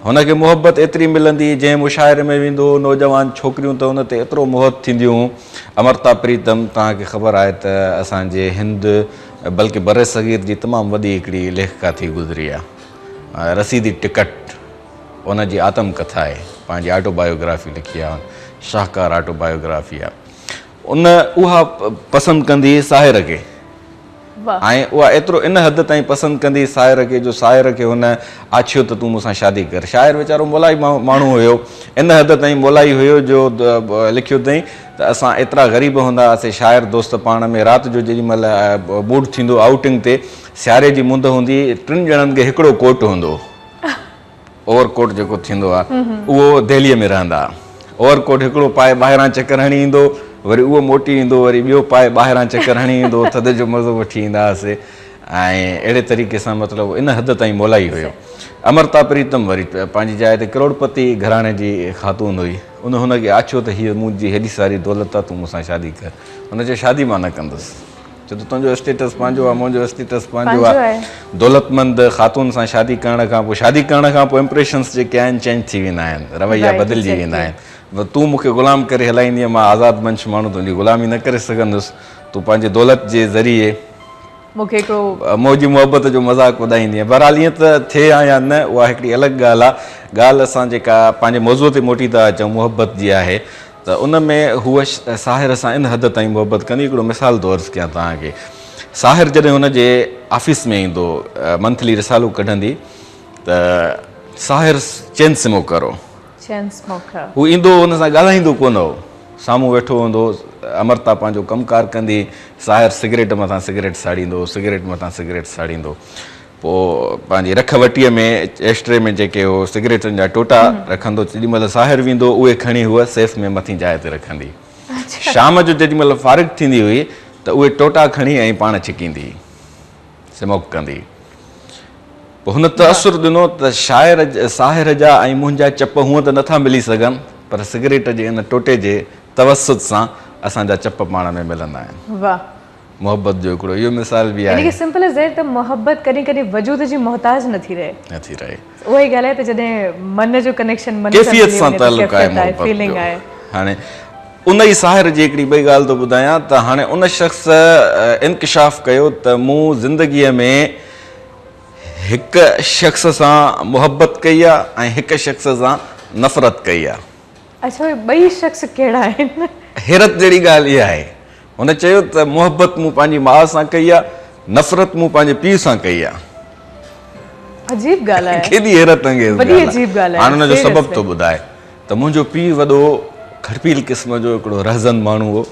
हुनखे मुहबत एतिरी मिलंदी जंहिं मुशाइरे में वेंदो नौजवान छोकिरियूं त हुन ते एतिरो मोहत थींदियूं अमृता प्रीतम तव्हांखे ख़बर आहे त असांजे हिंद बल्कि बर सगीर जी तमामु वॾी हिकिड़ी लेखिका थी गुज़री आहे रसीदी टिकट उन जी आत्मकथा आहे पंहिंजी ऑटोबायोग्राफी लिखी आहे शाहकार ऑटोबायोग्राफी आहे उन उहा पसंदि कंदी साहिर खे ऐं उहा एतिरो इन हद ताईं पसंदि कंदी साहिर खे जो साहिर खे हुन आछियो त तूं मूंसां शादी कर शाइर वीचारो मोलाई माण्हू हुयो इन हद ताईं मोलाई हुयो जो लिखियो अथई त असां एतिरा ग़रीब हूंदा हुआसीं शाइर दोस्त पाण में राति जो जेॾीमहिल मूड थींदो आउटिंग ते सियारे जी मुंदि हूंदी 3 ॼणनि खे हिकिड़ो कोट हूंदो ओवरकोट जेको थींदो आहे उहो दिल्लीअ में रहंदा ओवरकोट हिकिड़ो पाए ॿाहिरां चकर हणी ईंदो वरी उहो मोटी ईंदो वरी ॿियो पाए ॿाहिरां चकर हणी ईंदो थधि जो मज़ो वठी ईंदा हुआसीं ऐं अहिड़े तरीक़े सां मतिलबु इन हद ताईं मोलाई हुयो अमृता प्रीतम वरी पंहिंजी जाइ ते करोड़पति घराणे जी ख़ातून हुई हुनखे आछियो त हीअ मुंहिंजी हेॾी सारी दौलत आहे, तूं मूंसां शादी कर। हुन चयो शादी मां न कंदुसि, छो त तुंहिंजो स्टेटस पंहिंजो आहे, मुंहिंजो स्टेटस पंहिंजो आहे। दौलतमंद ख़ातून सां शादी करण खां पोइ इम्प्रेशन्स जेके आहिनि चेंज थी वेंदा आहिनि, रवैया बदिलिजी वेंदा आहिनि। तूं मूंखे ग़ुलाम करे हलाईंदीअ, मां आज़ादु मंश माण्हू तुंहिंजी ग़ुलामी न करे सघंदुसि। तूं पंहिंजे दौलत जे ज़रिए मूंखे हिकिड़ो मौजी मुहबत जो मज़ाक़ उॾाईंदी आहे। बहरहाल ईअं त थिए हा या न, उहा हिकिड़ी अलॻि ॻाल्हि आहे। ॻाल्हि असां जेका पंहिंजे मौज़ूअ ते मोटी था अचूं मुहबत जी आहे, त उन में हूअ साहिर सां इन हद ताईं मुहबत कंदी। हिकिड़ो मिसाल तौरु कयां तव्हांखे, साहिर जॾहिं हुनजे ऑफिस में ईंदो, मंथली रिसालो कढंदी, त साहिर चैन स्मोकर हो। हू ईंदो, हुन सां ॻाल्हाईंदो कोन हो, साम्हूं वेठो हूंदो। अमृता पंहिंजो कमकार कंदी, साहिर सिगरेट मथां सिगरेट साड़ींदो, सिगरेट मथां सिगरेट साड़ींदो। पोइ पंहिंजी रखवटीअ में एस्ट्रे में जेके हो सिगरेटनि जा टोटा रखंदो, जेॾीमहिल साहिर वेंदो उहे खणी हूअ सेफ में मथीं जाइ ते रखंदी। शाम जो जेॾीमहिल फारिग थींदी हुई त उहे टोटा खणी ऐं पाण छिकींदी, स्मोक कंदी। पोइ हुन तअसुर ॾिनो त साहिर जा ऐं मुंहिंजा चप हूअं त नथा मिली सघनि, पर सिगरेट जे इन टोटे जे तवसुत सां असांजा चप पाण में मिलंदा आहिनि। वाह, मोहब्बत जो हिकिड़ो इहो मिसाल बि आहे। सिंपल इज़ दैट, त मोहब्बत कॾहिं कॾहिं वजूद जी मोहताज न थी रहे। उहा ई ॻाल्हि आहे त जॾहिं मन जो कनेक्शन कैफ़ियत सां ताल्लुक़ आहे, फीलिंग आहे। हाणे उन ई साहिर जी हिकिड़ी ॿई ॻाल्हि थो ॿुधायां त हाणे उन शख़्स इंकिशाफ़ कयो त मूं ज़िंदगीअ में हिकु शख़्स सां मुहबत कई आहे ऐं हिकु शख़्स सां नफ़रत कई आहे। अच्छा, ॿई शख़्स कहिड़ा आहिनि? हैरत जहिड़ी ॻाल्हि इहा आहे। हुन चयो त मुहबत मूं पंहिंजी माउ सां कई आहे, नफ़रत मूं पंहिंजे पीउ सां कई आहे। अजीब ॻाल्हि आहे, केॾी हैरत अंगेज़ वॾी अजीब ॻाल्हि आहे। हाणे हुनजो सबबु थो ॿुधाए त मुंहिंजो पीउ वॾो खड़पील क़िस्म जो हिकिड़ो रहज़न माण्हू हो,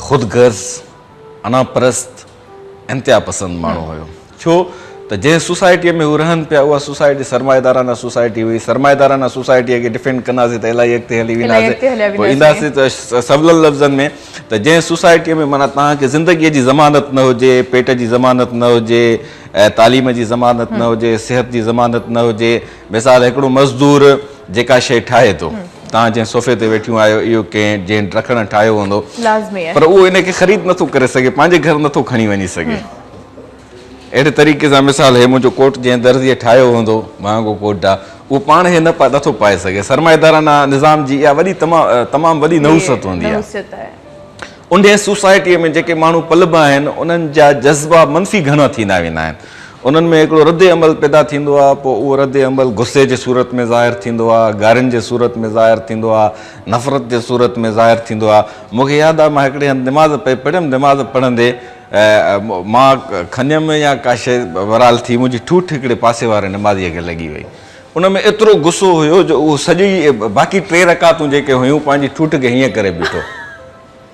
ख़ुदगर्ज़, अनापरस्त, इंतिहा पसंद माण्हू हुयो। छो त जंहिं सोसाइटीअ में हू रहनि पिया उहा सोसाइटी सरमाएदाराना सोसाइटी हुई। सरमाएदाराना सोसाइटीअ खे डिफेंड कंदासीं त इलाही अॻिते हली वेंदासीं। पोइ ईंदासीं त सवलनि लफ़्ज़नि में त जंहिं सोसाइटीअ में माना तव्हांखे ज़िंदगीअ जी ज़मानत न हुजे, पेट जी ज़मानत न हुजे, तालीम जी ज़मानत न हुजे, सिहत जी ज़मानत न हुजे। मिसाल हिकिड़ो मज़दूर जेका शइ ठाहे थो, तव्हां जंहिं सोफ़े ते वेठियूं आहियो, इहो कंहिं जंहिं रखणु ठाहियो हूंदो, पर उहो इनखे ख़रीद नथो करे सघे, पंहिंजे घर नथो खणी वञी सघे। अहिड़े तरीक़े सां मिसाल हे मुंहिंजो कोट जंहिं दर्ज़ीअ ठाहियो हूंदो, महांगो कोट आहे, उहो पाण हे नथो पाए सघे। सरमाएदाराना निज़ाम जी इहा वॾी तमामु वॾी नहुसत हूंदी आहे। उन सोसाइटीअ में जेके माण्हू पलबा आहिनि, उन्हनि जा जज़्बा मनफ़ी घणा थींदा वेंदा आहिनि। उन्हनि में हिकिड़ो रद्द अमल पैदा थींदो आहे। पोइ उहो रद्द अमल गुस्से जे सूरत में ज़ाहिर थींदो आहे, गारियुनि जे सूरत में ज़ाहिर थींदो आहे, नफ़रत जे सूरत में ज़ाहिर थींदो आहे। मूंखे यादि आहे, मां हिकिड़े हंधि निमाज़ पढ़ियमि, निमाज़ पढ़ंदे मां खनियमि या का शइ बहरहाल थी, मुंहिंजी ठूठ हिकिड़े पासे वारे निमाज़ीअ खे लॻी वई। उन में एतिरो गुस्सो हुयो जो उहो सॼी बाक़ी 3 रकातूं जेके हुयूं पंहिंजी ठूठ खे हीअं करे बीठो,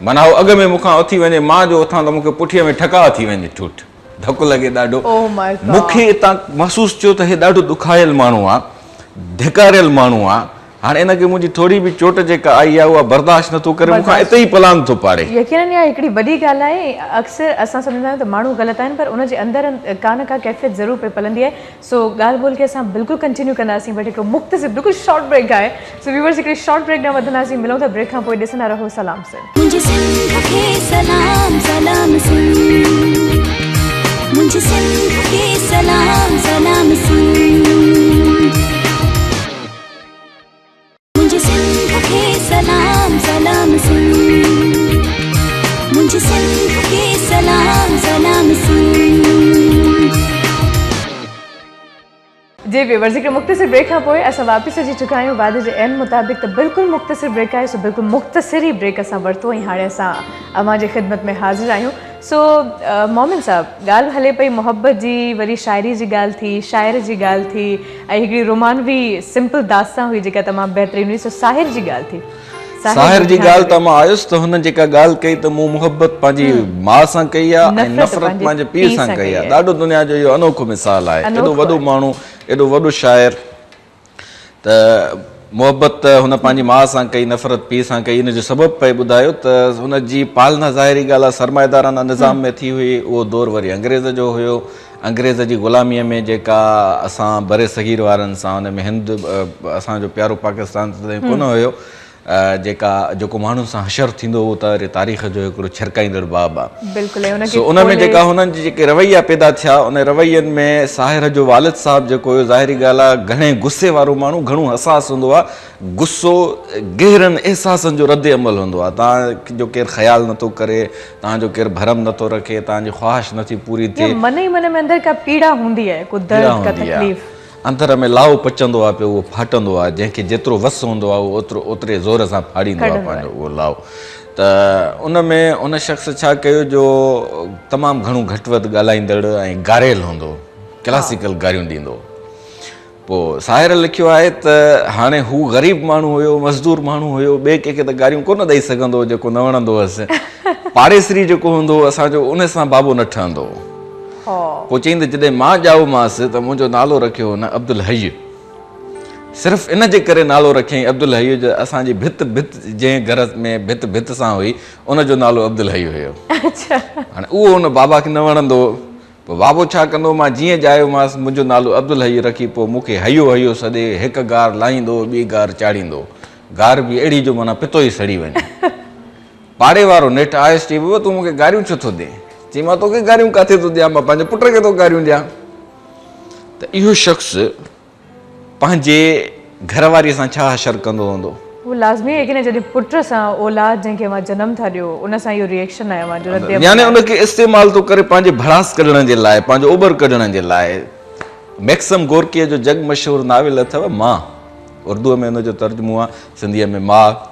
माना उहो अॻ में मूंखां उथी वञे, मां जो उथां त मूंखे पुठीअ में ठका थी वञे, ठूठ धकु लॻे ॾाढो। मूंखे हितां महसूसु थियो त हे ॾाढो ॾुखायल माण्हू आहे, धिकारियल माण्हू आहे। हाणे इनखे मुंहिंजी थोरी बि चोट जेका आई आहे उहा बर्दाश्त नथो करे, मूंखां हिते ई पलान थो पाड़े। यकीनन इहा हिकिड़ी वॾी ॻाल्हि आहे। अक्सर असां सम्झंदा आहियूं त माण्हू ग़लति आहिनि, पर उनजे अंदरि का न का कैफ़ियत ज़रूरु पे पलंदी आहे। सो ॻाल्हि ॿोल खे असां बिल्कुलु कंटिन्यू कंदासीं, बट हिकिड़ो मुख़्तसिर बिल्कुलु शॉर्ट ब्रेक आहे। सो व्यूअर्स, हिकिड़ी शॉर्ट ब्रेक ॾांहुं वधंदासीं, मिलूं था ब्रेक खां पोइ। ॾिसंदा रहो सलाम सिंध। मुंहिंजे सिंध खे सलाम सलाम सिंध, मुंहिंजे सिंध खे सलाम सलाम सिंध, मुंहिंजे सिंध खे सलाम सलाम सिंध, मुंहिंजे सिंध खे सलाम सलाम सिंध। जी व्यूअर्स, हिकिड़े मुख़्तसिर ब्रेक खां पोइ असां वापसि अची चुका आहियूं। वादे जे एन मुताबिक़ त बिल्कुलु मुख़्तसिर ब्रेक आहे। सो बिल्कुलु मुख़्तसिर ई ब्रेक असां वरितो ऐं हाणे असां अव्हां जे ख़िदमत में हाज़िर आहियूं। सो मोमिन साहब, ॻाल्हि हले पई मुहबत जी, वरी शाइरी जी ॻाल्हि थी, शाइर जी ॻाल्हि थी, ऐं हिकिड़ी रोमानवी सिंपल दास्तां हुई जेका तमामु बहितरीनु हुई। सो साहिर जी ॻाल्हि थी। साहिर जी ॻाल्हि त मां आयुसि त हुन जेका ॻाल्हि कई त मूं मुहबत पंहिंजी माउ सां कई आहे ऐं नफ़रत पंहिंजे पीउ सां कई आहे। ॾाढो दुनिया जो इहो अनोखो मिसाल आहे। एॾो वॾो माण्हू, एॾो वॾो शाइर, त मुहबत हुन पंहिंजी माउ सां कई, नफ़रत पीउ सां कई। इन जो सबबु पए ॿुधायो त हुन जी पालना ज़ाहिरी ॻाल्हि आहे सरमाएदाराना निज़ाम में थी हुई। उहो दौरु वरी अंग्रेज़ जो हुयो। अंग्रेज़ जी ग़ुलामीअ में जेका असां बरे सगीर वारनि सां उन में हिंद असांजो प्यारो पाकिस्तान तॾहिं कोन हुयो, जेको माण्हुनि सां हशर थींदो उहो त तारीख़ जो हिकिड़ो छिरकाईंदड़ बाब आहे। बिल्कुलु सो उन में जेका हुननि जी जेके रवैया पैदा थिया उन रवैयनि में साहिर जो वालिद साहिबु जेको हुयो, ज़ाहिरी ॻाल्हि आहे घणे गुस्से वारो माण्हू घणो हसास हूंदो आहे, गुस्सो गहरनि एहसासनि जो रद्द अमल हूंदो आहे। तव्हांजो केरु ख़्यालु नथो करे, तव्हांजो केरु भरम नथो रखे, तव्हांजी ख़्वाहिश नथी पूरी थिए, मन ई मन में अंदर का पीड़ा हूंदी आहे, को दर्द का तकलीफ़, अंदर में लाओ पचंदो आहे पियो, उहो फाटंदो आहे, जंहिंखे जेतिरो वस हूंदो आहे उहो ओतिरे ज़ोर सां फाड़ींदो आहे पंहिंजो उहो लाओ। त उन में उन शख़्स छा कयो जो तमामु घणो घटि वधि ॻाल्हाईंदड़ ऐं गारियल हूंदो, क्लासिकल गारियूं ॾींदो। पोइ साहिर लिखियो आहे त हाणे हू ग़रीब माण्हू हुयो, मज़दूर माण्हू हुयो, ॿिए कंहिंखे त गारियूं कोन ॾेई सघंदो हो जेको न वणंदो हुअसि, पाड़ेसरी जेको हूंदो असांजो उन सां बाबो न ठहंदो। पोइ चईंदे जॾहिं मां ॼाओमांसि त मुंहिंजो नालो रखियो हुन अब्दुल हय, सिर्फ़ु इन जे करे नालो रखियईं अब्दुल हय जो असांजी भित जंहिं घर में भित सां हुई उनजो नालो अब्दुल हय हुयो। हाणे उहो हुन बाबा खे न वणंदो, पोइ बाबो छा कंदो, मां जीअं ॼायोमांसि मुंहिंजो नालो अब्दुल हय रखी, पोइ मूंखे हयो सॾे, हिकु गार लाहींदो ॿी गार चाढ़ींदो, गार बि अहिड़ी जो माना पितो ई सड़ी वञे। पाड़े वारो नेठि आयुसि, चई बाबा तूं मूंखे गारियूं छो थो ॾे? चई मां तोखे गारियूं किथे थो ॾियां, मां पंहिंजे पुट खे थो गारियूं ॾियां। त इहो शख़्स पंहिंजे घरवारीअ सां छा हशर कंदो हूंदो? वो लाज़मी है कि न जॾहिं पुट सां औलाद जंहिंखे मां जनम था ॾियो उन सां इहो रिएक्शन आयो आहे जो रद्द अमल यानी उनखे इस्तेमालु थो करे पंहिंजे भड़ास कढण जे लाइ, पंहिंजो उबर कढण जे लाइ। मैक्सम गोरकीअ जो जग मशहूरु नाविल अथव मां, उर्दूअ में हुनजो तर्जुमो आहे, सिंधीअ में मां।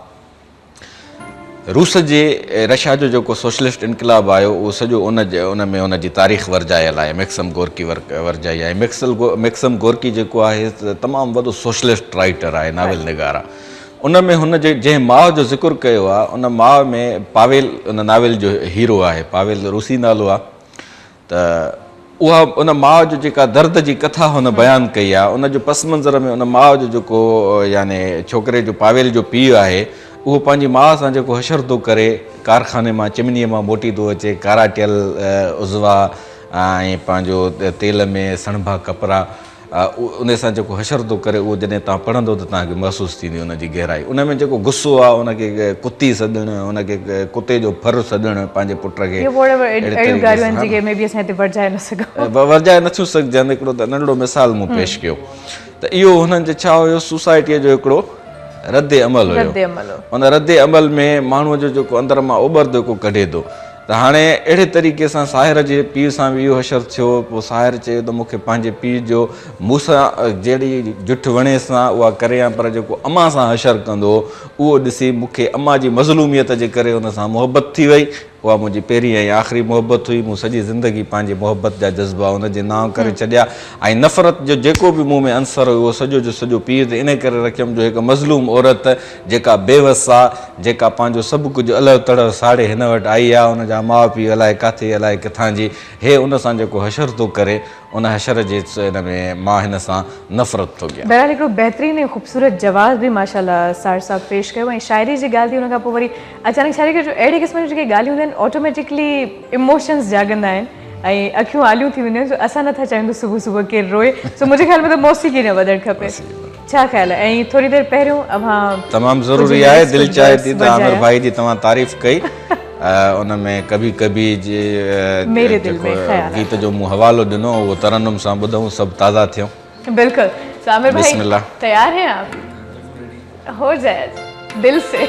रूस जे रशिया जो जेको सोशलिस्ट इनक़िलाब आयो उहो सॼो उन में उनजी तारीख़ वर्जायल आहे, मैक्सम गोरकी वर्जाई आहे। मैक्सम गोरकी जेको आहे तमामु वॾो सोशलिस्ट राइटर आहे, नाविल निगार आहे। उन में हुन जे जंहिं माउ जो ज़िक्र कयो आहे उन माउ में पावेल उन नाविल जो हीरो आहे, पावेल रूसी नालो आहे। त उहा उन माउ जो जेका दर्द जी कथा हुन बयानु कई आहे, उन जो पस मंज़र में उन माउ जो जेको याने छोकिरे जो पावेल जो पीउ आहे उहो पंहिंजी माउ सां जेको हशर थो करे, कारखाने मां चिमनीअ मां मोटी थो अचे, काराटियल उज़वा ऐं पंहिंजो तेल में सणभा कपिड़ा, उन सां जेको हशर थो करे उहो जॾहिं तव्हां पढ़ंदो त तव्हांखे महसूसु थींदी उनजी गहराई। उन में जेको गुस्सो आहे उनखे कुती सॾणु, उनखे कुते जो फर सॾणु पंहिंजे पुट खे, वर्जाए नथियूं सघजनि। हिकिड़ो त नंढड़ो मिसाल मूं पेश कयो त इहो हुननि जो छा हुयो, सोसाइटीअ जो हिकिड़ो रद्द अमल हुयो। उन रद्द अमल में माण्हूअ जो जेको अंदर मां उबर जेको कढे थो, त हाणे अहिड़े तरीक़े सां साहिर जे पीउ सां बि इहो हशर थियो। पोइ साहिर चयो त मूंखे पंहिंजे पीउ जो मूंसां जहिड़ी जुठ वणे सां उहा करे आ, पर जेको अम्मा सां हशर कंदो उहो ॾिसी मूंखे अम्मा जी मज़लूमियत जे करे उन सां मुहबत थी वई। उहा मुंहिंजी पहिरीं ऐं आख़िरी मुहबत हुई। मूं सॼी ज़िंदगी पंहिंजे मुहबत जा जज़्बा उन जे नाम करे छॾिया ऐं नफ़रत जो जेको बि मूं में अंसर हुयो उहो सॼो जो सॼो पीउ ते इन करे रखियमि जो हिकु मज़लूम औरत जेका बेवस आहे, जेका पंहिंजो सभु कुझु अलॻि तड़ साड़े हिन वटि आई आहे, उन जा माउ पीउ अलाए किथे अलाए किथां जी, हे उन सां जेको हशर थो करे उन हशर जे हिन में मां हिन सां नफ़रत थो कयां। बहरहाल हिकिड़ो बहितरीनु ऐं ख़ूबसूरत जवाब बि माशाल्लाह साहिर साहब पेश कयो। ऐं शाइरी जी ॻाल्हि थी उन खां पोइ वरी अचानक शाइरी खे जो अहिड़े क़िस्म जी जेके ॻाल्हियूं हूंदियूं आहिनि ऑटोमेटिकली इमोशन्स जाॻंदा आहिनि ऐं अखियूं आलियूं थी वेंदियूं आहिनि। असां नथा चाहियूं त सुबुह सुबुह केरु रोए। सो मुंहिंजे ख़्याल में त मौसीक़ी न वधणु खपे। छा ख़्याल आहे? ऐं थोरी देरि पहिरियों तमामु ज़रूरी आहे, दिलि चाहे थी त आमिर भाई जी तव्हां तारीफ़ कई, उन में कभी कभी जे गीत जो मूं हवालो ॾिनो उहो तरन्नुम सां ॿुधूं, सभु ताज़ा थियूं। बिल्कुलु। आमिर भाई बिस्मिल्लाह, तैयार हैं आप? हो जाए दिल से।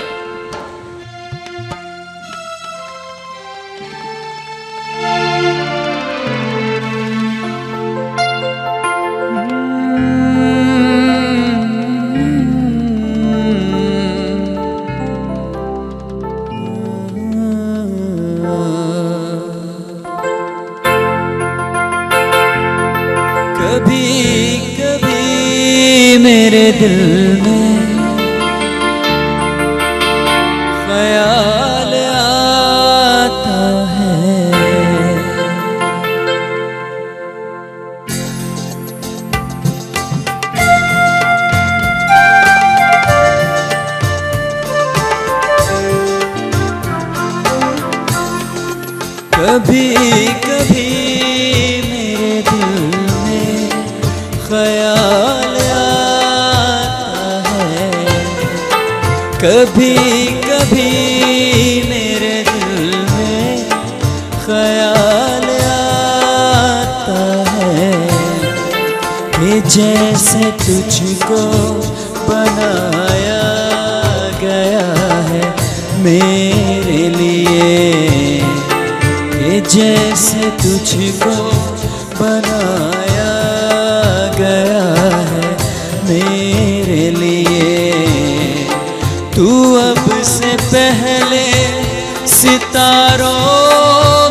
मेरे दिल में ख्याल आता है, कभी कभी मेरे दिल कभी कभी मेरे दिल में ख्याल आता है कि जैसे तुझको बनाया गया है मेरे लिए, कि जैसे तुझको बनाया गया है मेरे लिए। तू अब से पहले सितारों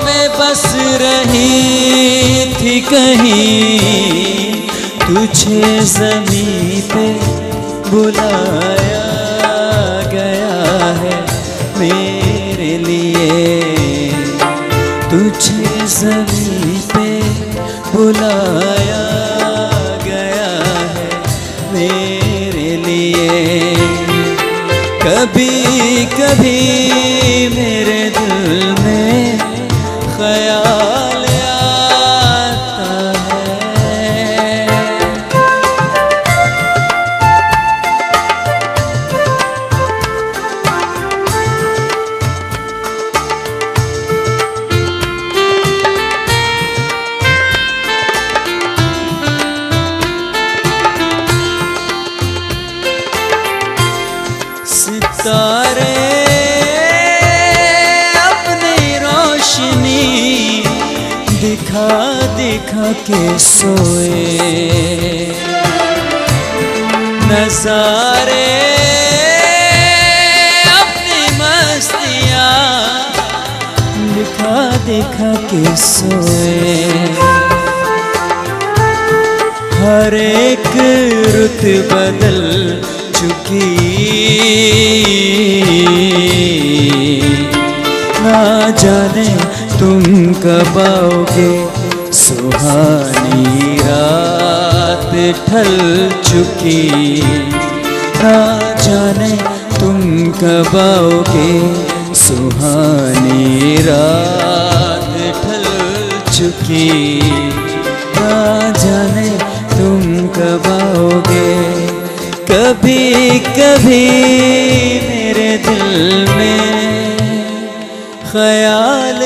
में बस रही थी कहीं, तुझे ज़मीं पे बुलाया गया है मेरे लिए, तुझे ज़मीं पे बुलाया गया है मेरे लिए। कभी कभी मेरे दिल में ख्याल आता है। सितारे अपनी रोशनी दिखा दिखा के सोए, नज़ारे अपनी मस्तियाँ दिखा दिखा के सोए। हर एक रुत बदल चुकी, ना जाने तुम कब आओगे, सुहानी रात ढल चुकी, ना जाने तुम कब आओगे, सुहानी रात ढल चुकी, ना जाने तुम कब आओगे। कभी कभी मेरे दिल में ख्याल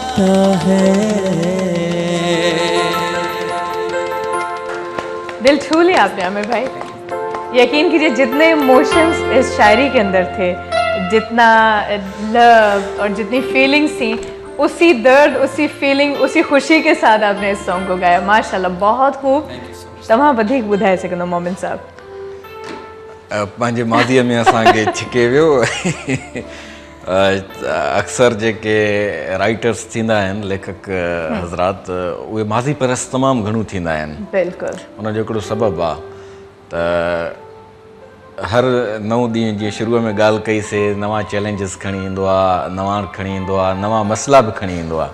आता है। दिल छू लिया आपने आमिर भाई। यकीन कीजिए जितने इमोशंस इस शायरी के अंदर थे, जितना लव और जितनी फीलिंग्स थी, उसी दर्द, उसी फीलिंग, उसी खुशी के साथ आपने इस सॉन्ग को गाया। माशाल्लाह, बहुत खूब। तमामु वधीक ॿुधाए सघंदो मोमिन साहब। पंहिंजे माज़ीअ में असांखे छिके वियो। अक्सर जेके राइटर्स थींदा आहिनि, लेखक हज़रात, उहे माज़ी परस्त तमामु घणो थींदा आहिनि। बिल्कुलु। उनजो हिकिड़ो सबबु आहे त हर नओं ॾींहुं जीअं शुरूअ में ॻाल्हि कईसीं, नवां चैलेंजिस खणी ईंदो आहे, नवां खणी ईंदो आहे, नवां मसइला बि खणी ईंदो आहे।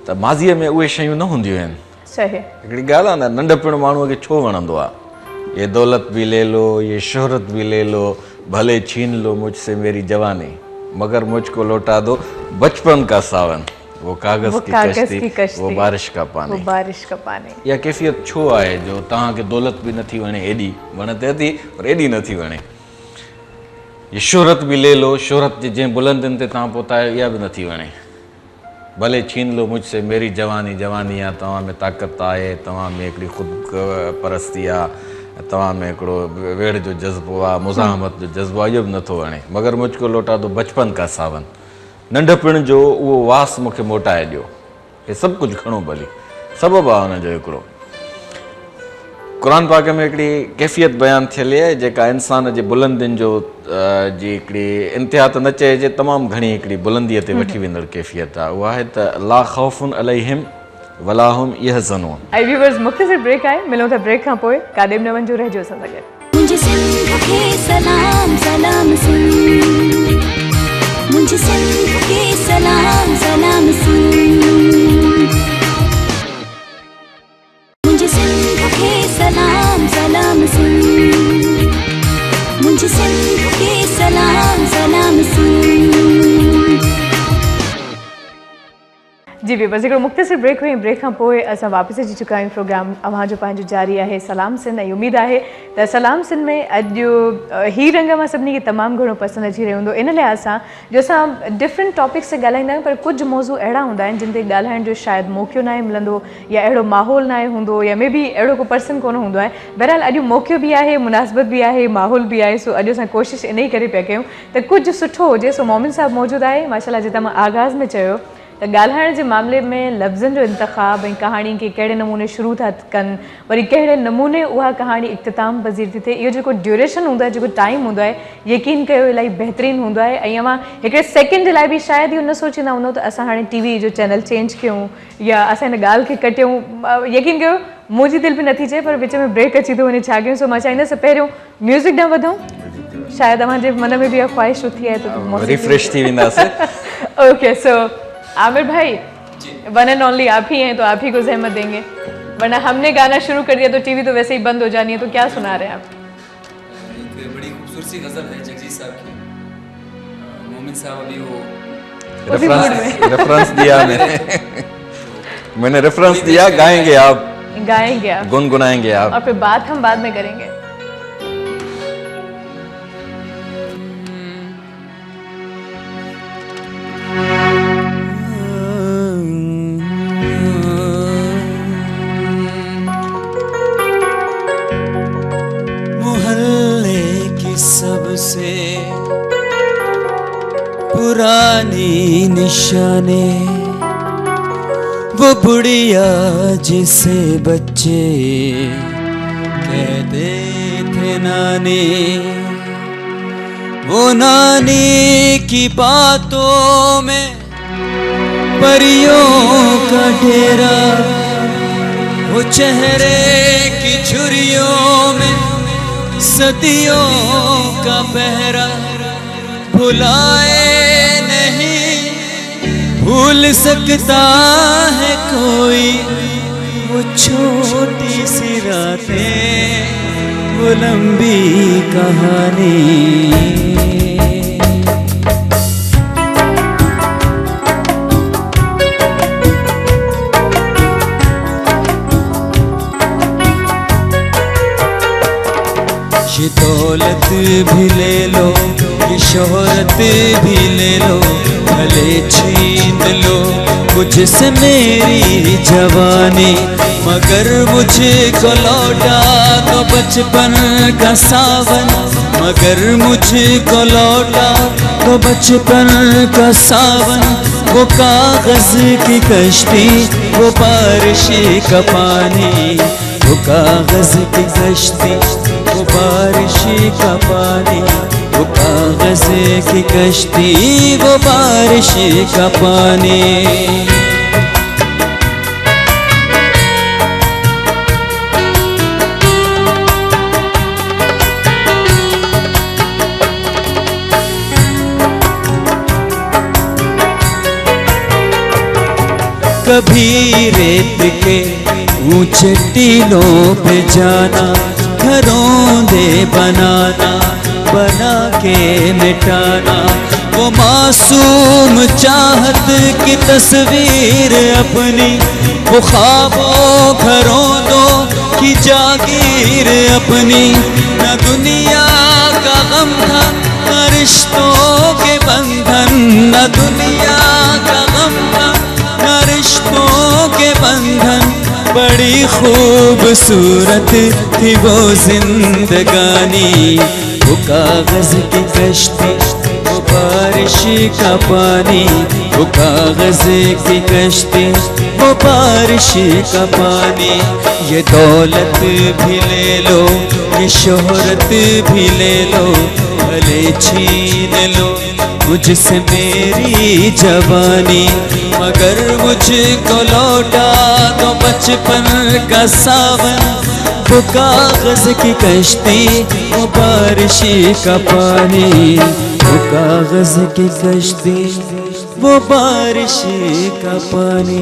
त माज़ीअ में उहे शयूं न हूंदियूं आहिनि। सही। हिकिड़ी ॻाल्हि आहे न, नंढपण माण्हूअ खे छो वणंदो आहे? ये दौलत भी ले लो, ये शोहरत भी ले लो, भले छीन लो मुझसे मेरी जवानी, मगर मुझको लौटा दो बचपन का सावन, वो कागज़ की कश्ती, वो बारिश का पानी, वो बारिश का पानी। इहा कैफ़ियत छो आहे जो तव्हांखे दौलत बि नथी वणे, एॾी वणे त थी पर एॾी नथी वणे? ये शोहरत भी ले लो, शोहरत जे जंहिं बुलंदियुनि ते तव्हां पहुता आहियो, इहा बि नथी वणे। भले छीन लो मुझसे मेरी जवानी, जवानी आहे, तव्हां में ताक़त आहे, तव्हां में हिकिड़ी ख़ुदि परस्ती आहे, तव्हां में हिकिड़ो वेड़ जो जज़्बो आहे, मुज़ाहमत जो जज़्बो आहे, इहो बि नथो वणे। मगर मुझको लौटा दो बचपन का सावन, नंढपण जो उहो वास मूंखे मोटाए ॾियो। हे सभु कुझु घणो भली सबबु आहे हुनजो हिकिड़ो। क़ुर पाक में हिकिड़ी कैफ़ियत बयानु थियल आहे जेका इंसान जे बुलंदियुनि जो जी हिकिड़ी इंतिहा त न चइजे, तमामु घणी हिकिड़ी बुलंदीअ ते वठी वेंदड़ कैफ़ियत आहे। उहा आहे त ला ख़ौफ़ुन अलैहिम वला हुम यहज़नून। आई व्यूअर्स, मुख़्तसर ब्रेक आहे, मिलूं था ब्रेक खां पोइ। काॾे बि न वञिजो, रहिजो असां सां गॾु। मुझे सिंध के सलाम सलाम सुन, मुझे सिंध के सलाम सलाम सुन, मुझे सिंध के सलाम सलाम सुन, मुझे सिंध के सलाम सलाम सुन। जी बि बसि हिकिड़ो मुख़्तसिर ब्रेक हुई, ब्रेक खां पोइ असां वापसि अची चुका आहियूं। प्रोग्राम अव्हां जो पंहिंजो जारी आहे सलाम सिंध, ऐं उमेदु आहे त सलाम सिंध में अॼु ही रंग मां सभिनी खे तमामु घणो पसंदि अची रहियो हूंदो। इन लाइ जो असां डिफरेंट टॉपिक्स ते ॻाल्हाईंदा आहियूं, पर कुझु मौज़ू अहिड़ा हूंदा आहिनि जिन ते ॻाल्हाइण जो शायदि मौक़ो न मिलंदो, या अहिड़ो माहौल न हूंदो, या मे बि अहिड़ो को पर्सन कोन हूंदो आहे। बहरहाल अॼु मौक़ो बि आहे, मुनासिबत बि आहे, माहौल बि आहे। सो अॼु असां कोशिशि इन ई करे पिया कयूं त कुझु सुठो हुजे। सो मोमिन साहब मौजूदु आहे माशाल्लाह, जितां मां आगाज़ में चयो त ॻाल्हाइण जे मामले में लफ़्ज़नि जो इंतख़ाब ऐं कहाणी खे कहिड़े नमूने शुरू था कनि, वरी कहिड़े नमूने उहा कहाणी इख़्तिताम पज़ीर थी थिए, इहो जेको ड्यूरेशन हूंदो आहे, जेको टाइम हूंदो आहे, यकीन कयो इलाही बहितरीनु हूंदो आहे। ऐं अव्हां हिकिड़े सेकेंड जे लाइ बि शायदि इहो न सोचींदा हूंदो त असां हाणे टीवी जो चैनल चेंज कयूं या असां हिन ॻाल्हि खे कटियूं। यकीन कयो मुंहिंजी दिलि बि नथी चए, पर विच में ब्रेक अची थो वञे, छा कयूं। सो मां चाहींदसि पहिरियों म्यूज़िक ॾांहुं वधूं, शायदि अव्हांजे मन में बि इहा ख़्वाहिश उथी आहे त रिफ्रेश थी वेंदासीं। ओके, सो आमिर भाई, वन एंड ओनली आप ही हैं तो आप ही को ज़हमत देंगे, वरना हमने गाना शुरू कर दिया तो टीवी तो वैसे ही बंद हो जानी है। तो क्या सुना रहे हैं आप? एक बड़ी खूबसूरत सी गज़ल है जगजीत साहब की, मोमिन साहब अभी वो रेफरेंस दिया मैंने रेफरेंस दिया, गाएंगे आप, गुनगुनाएंगे आप, और फिर बात हम बाद में करेंगे। सबसे पुरानी निशाने वो बुढ़िया जिसे बच्चे कहते थे नानी, वो नानी की बातों में परियों का डेरा, वो चेहरे की झुर्रियों में सदियों का पहरा, भुलाए नहीं भूल सकता है कोई वो छोटी सी रातें, वो लंबी कहानी। ये दौलत भी ले लो, ये शोहरत भी ले लो, भले छीन लो मुझसे मेरी जवानी, मगर मुझको लौटा तो बचपन का सावन, मगर मुझको लौटा तो बचपन का सावन, वो कागज की कश्ती, वो बारिश का पानी, वो कागज की कश्ती, वो बारिश का पानी, वो कागज की कश्ती, वो बारिश का पानी। कभी रेत के ऊंचे टीलों पे जाना, घरों दे बनाना, बना के मिटाना, वो मासूम चाहत की तस्वीर अपनी, वो ख्वाबों घरों दो की जागीर अपनी, न दुनिया का गम था न रिश्तों के बंधन, न दुनिया का गम था न रिश्तों के बंधन, बड़ी खूबसूरत थी वो जिंदगानी, वो कागज की कश्ती, वो बारिश का पानी, वो कागज की कश्ती, वो बारिश का पानी। ये दौलत भी ले लो, ये शोहरत भी ले लो, भले छीन लो मुझसे मेरी जवानी, मगर मुझको लौटा तो बचपन का सावन, वो कागज की कश्ती, वो बारिश का पानी, वो कागज की कश्ती, वो बारिश का पानी।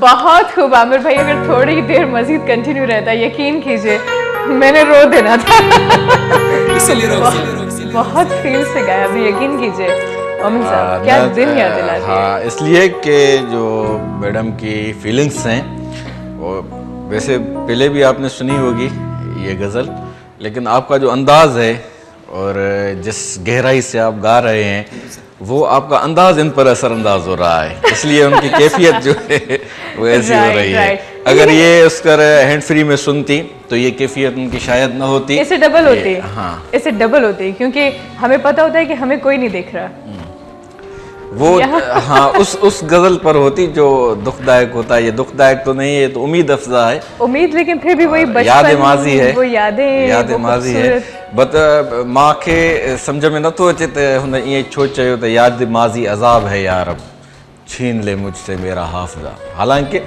बहुत खूब आमिर भाई, अगर थोड़ी देर मजीद कंटिन्यू रहता, यकीन कीजिए मैंने रो देना था। बहुत फील से गाया, अभी यकीन कीजिए। मोमिन साहब क्या दिन याद दिला दिए। हाँ, इसलिए कि जो मैडम की फीलिंग्स हैं वो वैसे पहले भी आपने सुनी होगी ये गज़ल, लेकिन आपका जो अंदाज़ है और जिस गहराई से आप गा रहे हैं वो आपका अंदाज इन पर असरअंदाज हो रहा है, इसलिए उनकी कैफियत जो है वो ऐसी हो रही है। अगर ये उसकर हैंड फ्री में सुनती तो ये कैफियत उनकी शायद न होती, इससे डबल होती। हाँ, इससे डबल होती क्योंकि हमें पता होता है कि हमें कोई नहीं देख रहा वो हाँ उस गजल पर होती जो दुखदायक होता है। ये दुखदायक तो नहीं है, तो उम्मीद अफजा है, उम्मीद, लेकिन फिर भी वही बचपन, याद माजी है, वो यादें माजी है। बट मां खे समझ में नथो अचे त हुन ईअं छो चयो त याद माजी अज़ाब है यार अब छीन ले मुझसे मेरा हाफ़िज़ा। हालांकि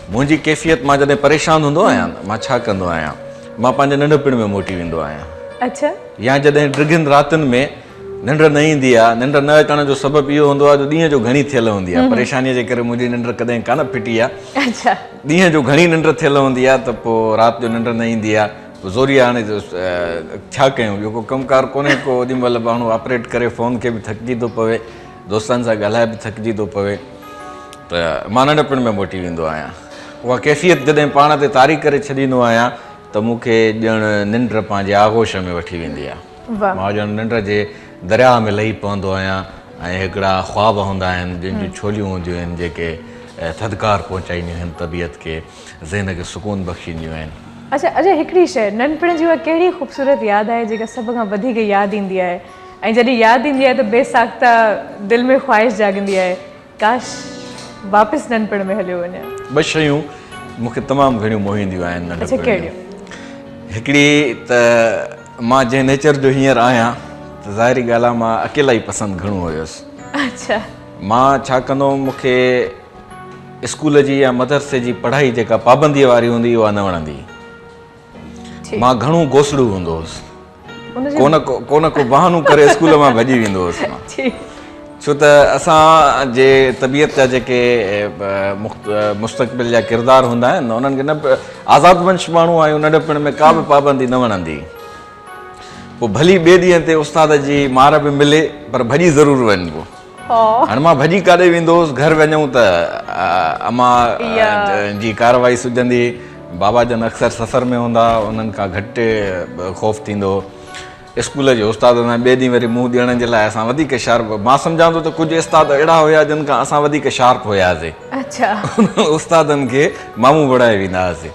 मुंहिंजी कैफ़ियत मां जॾहिं परेशान हूंदो आहियां मां छा कंदो आहियां, मां पंहिंजे नंढपिण में मोटी वेंदो आहियां। अच्छा। या जॾहिं ड्रिगिन रातिनि में निंड न ईंदी आहे, निंड न अचण जो सबबु इहो हूंदो आहे जो ॾींहं जो घणी थियल हूंदी आहे, परेशानीअ जे करे मुंहिंजी निंड कॾहिं कान फिटी आहे। अच्छा। ॾींहं जो घणी निंड थियल हूंदी आहे त पोइ राति जो निंड न ईंदी आहे, पोइ ज़ोरी हाणे छा कयूं, ॿियो को कमकार कोन्हे को, ओॾी महिल माण्हू ऑपरेट करे फ़ोन खे बि थकिजी थो पवे, दोस्तनि सां ॻाल्हाए बि थकिजी थो पवे, त मां नंढपिण में मोटी वेंदो आहियां। उहा कैफ़ियत जॾहिं पाण ते तारी करे छॾींदो आहियां त मूंखे ॼण निंड पंहिंजे आगोश में वठी वेंदी आहे। मां ॼण निंड जे दरिया में लही पवंदो आहियां ऐं हिकिड़ा ख़्वाब हूंदा आहिनि जंहिंजूं छोलियूं हूंदियूं आहिनि जेके थधिकार पहुचाईंदियूं आहिनि तबियत खे, ज़हन खे सुकून बख़्शींदियूं आहिनि। अच्छा अजय, हिकिड़ी शइ नंढपिण जी उहा कहिड़ी ख़ूबसूरत यादि आहे जेका सभ खां वधीक यादि ईंदी आहे, ऐं जॾहिं यादि ईंदी आहे त बेसाख्ता दिलि में ख़्वाहिश जाॻंदी आहे काश वापसि नंढपिण में हलियो वञा? ॿ शयूं मूंखे तमामु घणियूं मोहींदियूं आहिनि नंढपिण में। हिकिड़ी त मां जंहिं नेचर जो हींअर आहियां त ज़ाहिरी ॻाल्हि आहे मां अकेला ई पसंदि घणो हुयुसि। अच्छा। मां छा कंदो हुउमि, मूंखे स्कूल जी या मदरसे जी पढ़ाई जेका पाबंदीअ वारी हूंदी उहा न वणंदी। मां घणो घोसड़ू हूंदो हुउसि, कोन को बहानो करे स्कूल मां भॼी वेंदो हुउसि मां, छो त असांजे तबियत जा जेके मुस्तक़बिल जा किरदार हूंदा आहिनि न, उन्हनि खे न आज़ाद वंश माण्हू आहियूं, नंढपिण में का बि पाबंदी न वणंदी। पोइ भली ॿिए ॾींहं ते उस्ताद जी मार बि मिले पर भॼी ज़रूरु वञिबो। हाणे मां भॼी काॾे वेंदो हुउसि, घर वञूं त अमा जी कारवाई सुझंदी, बाबा जन अक्सर सफ़र में हूंदा, उन्हनि खां घटि ख़ौफ़ थींदो। स्कूल जे उस्ताद सां ॿिए ॾींहुं वरी मुंहुं ॾियण जे लाइ असां वधीक शार्प, मां सम्झां थो त कुझु उस्ताद अहिड़ा हुया जिन खां असां वधीक शार्प हुयासीं। अच्छा। उस्तादनि खे मामूं बणाए वेंदा हुआसीं।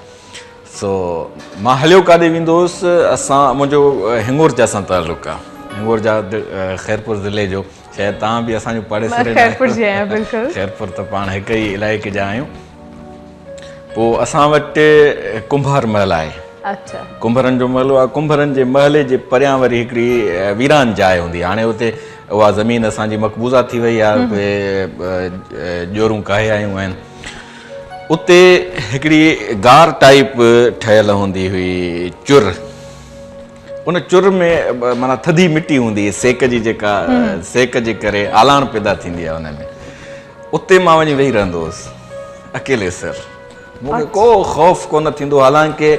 सो मां हलियो काॾे वेंदो हुउसि, मुंहिंजो हिंगोर जा सां तालुक़ु आहे, हिंगोर जा ख़ैरपुर ज़िले जो, शायदि तव्हां बि असांजो पाड़ेसरी ख़ैरपुर त पाण हिक ई इलाइक़े जा आहियूं। पोइ असां वटि कुंभार महल आहे। अच्छा। कुंभरनि जो महल आहे। कुंभरनि जे महल जे परियां वरी हिकिड़ी वीरान जाइ हूंदी आहे। हाणे हुते उहा ज़मीन असांजी मक़बूज़ा थी वई आहे, उहे जोरूं काहे आयूं आहिनि। उते हिकिड़ी गार टाइप ठहियल हूंदी हुई चुर, उन चुर में माना थधी मिटी हूंदी हुई, सेक जी जेका सेक जे करे आलाण पैदा थींदी आहे उन में। उते मां वञी वेही रहंदो हुउसि अकेले सर, मूंखे को ख़ौफ़ कोन थींदो। हालांकि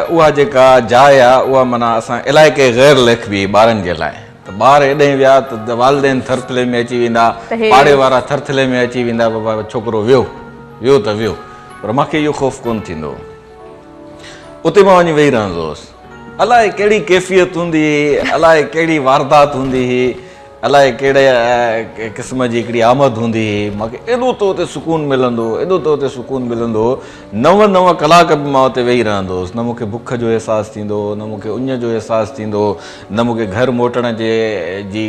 उहा जेका जाइ आहे उहा माना असां इलाइक़े ग़ैर लिखबी ॿारनि जे लाइ, त ॿार हेॾे विया त वालदेन थरथले में अची वेंदा, पाड़े वारा थरथले में अची वेंदा, बाबा छोकिरो वियो त वियो, पर मूंखे इहो ख़ौफ़ कोन थींदो। उते मां वञी वेही रहंदो हुउसि। अलाए कहिड़ी कैफ़ियत हूंदी हुई, अलाए कहिड़ी वारदात हूंदी हुई, अलाए कहिड़े क़िस्म जी हिकिड़ी आमद हूंदी हुई, मूंखे एॾो त उते सुकून मिलंदो, एॾो त उते सुकून मिलंदो। 9 कलाक बि मां उते वेही रहंदो हुउसि, न मूंखे बुख जो अहसासु थींदो, न मूंखे उञ जो अहसासु थींदो, न मूंखे घर मोटण जी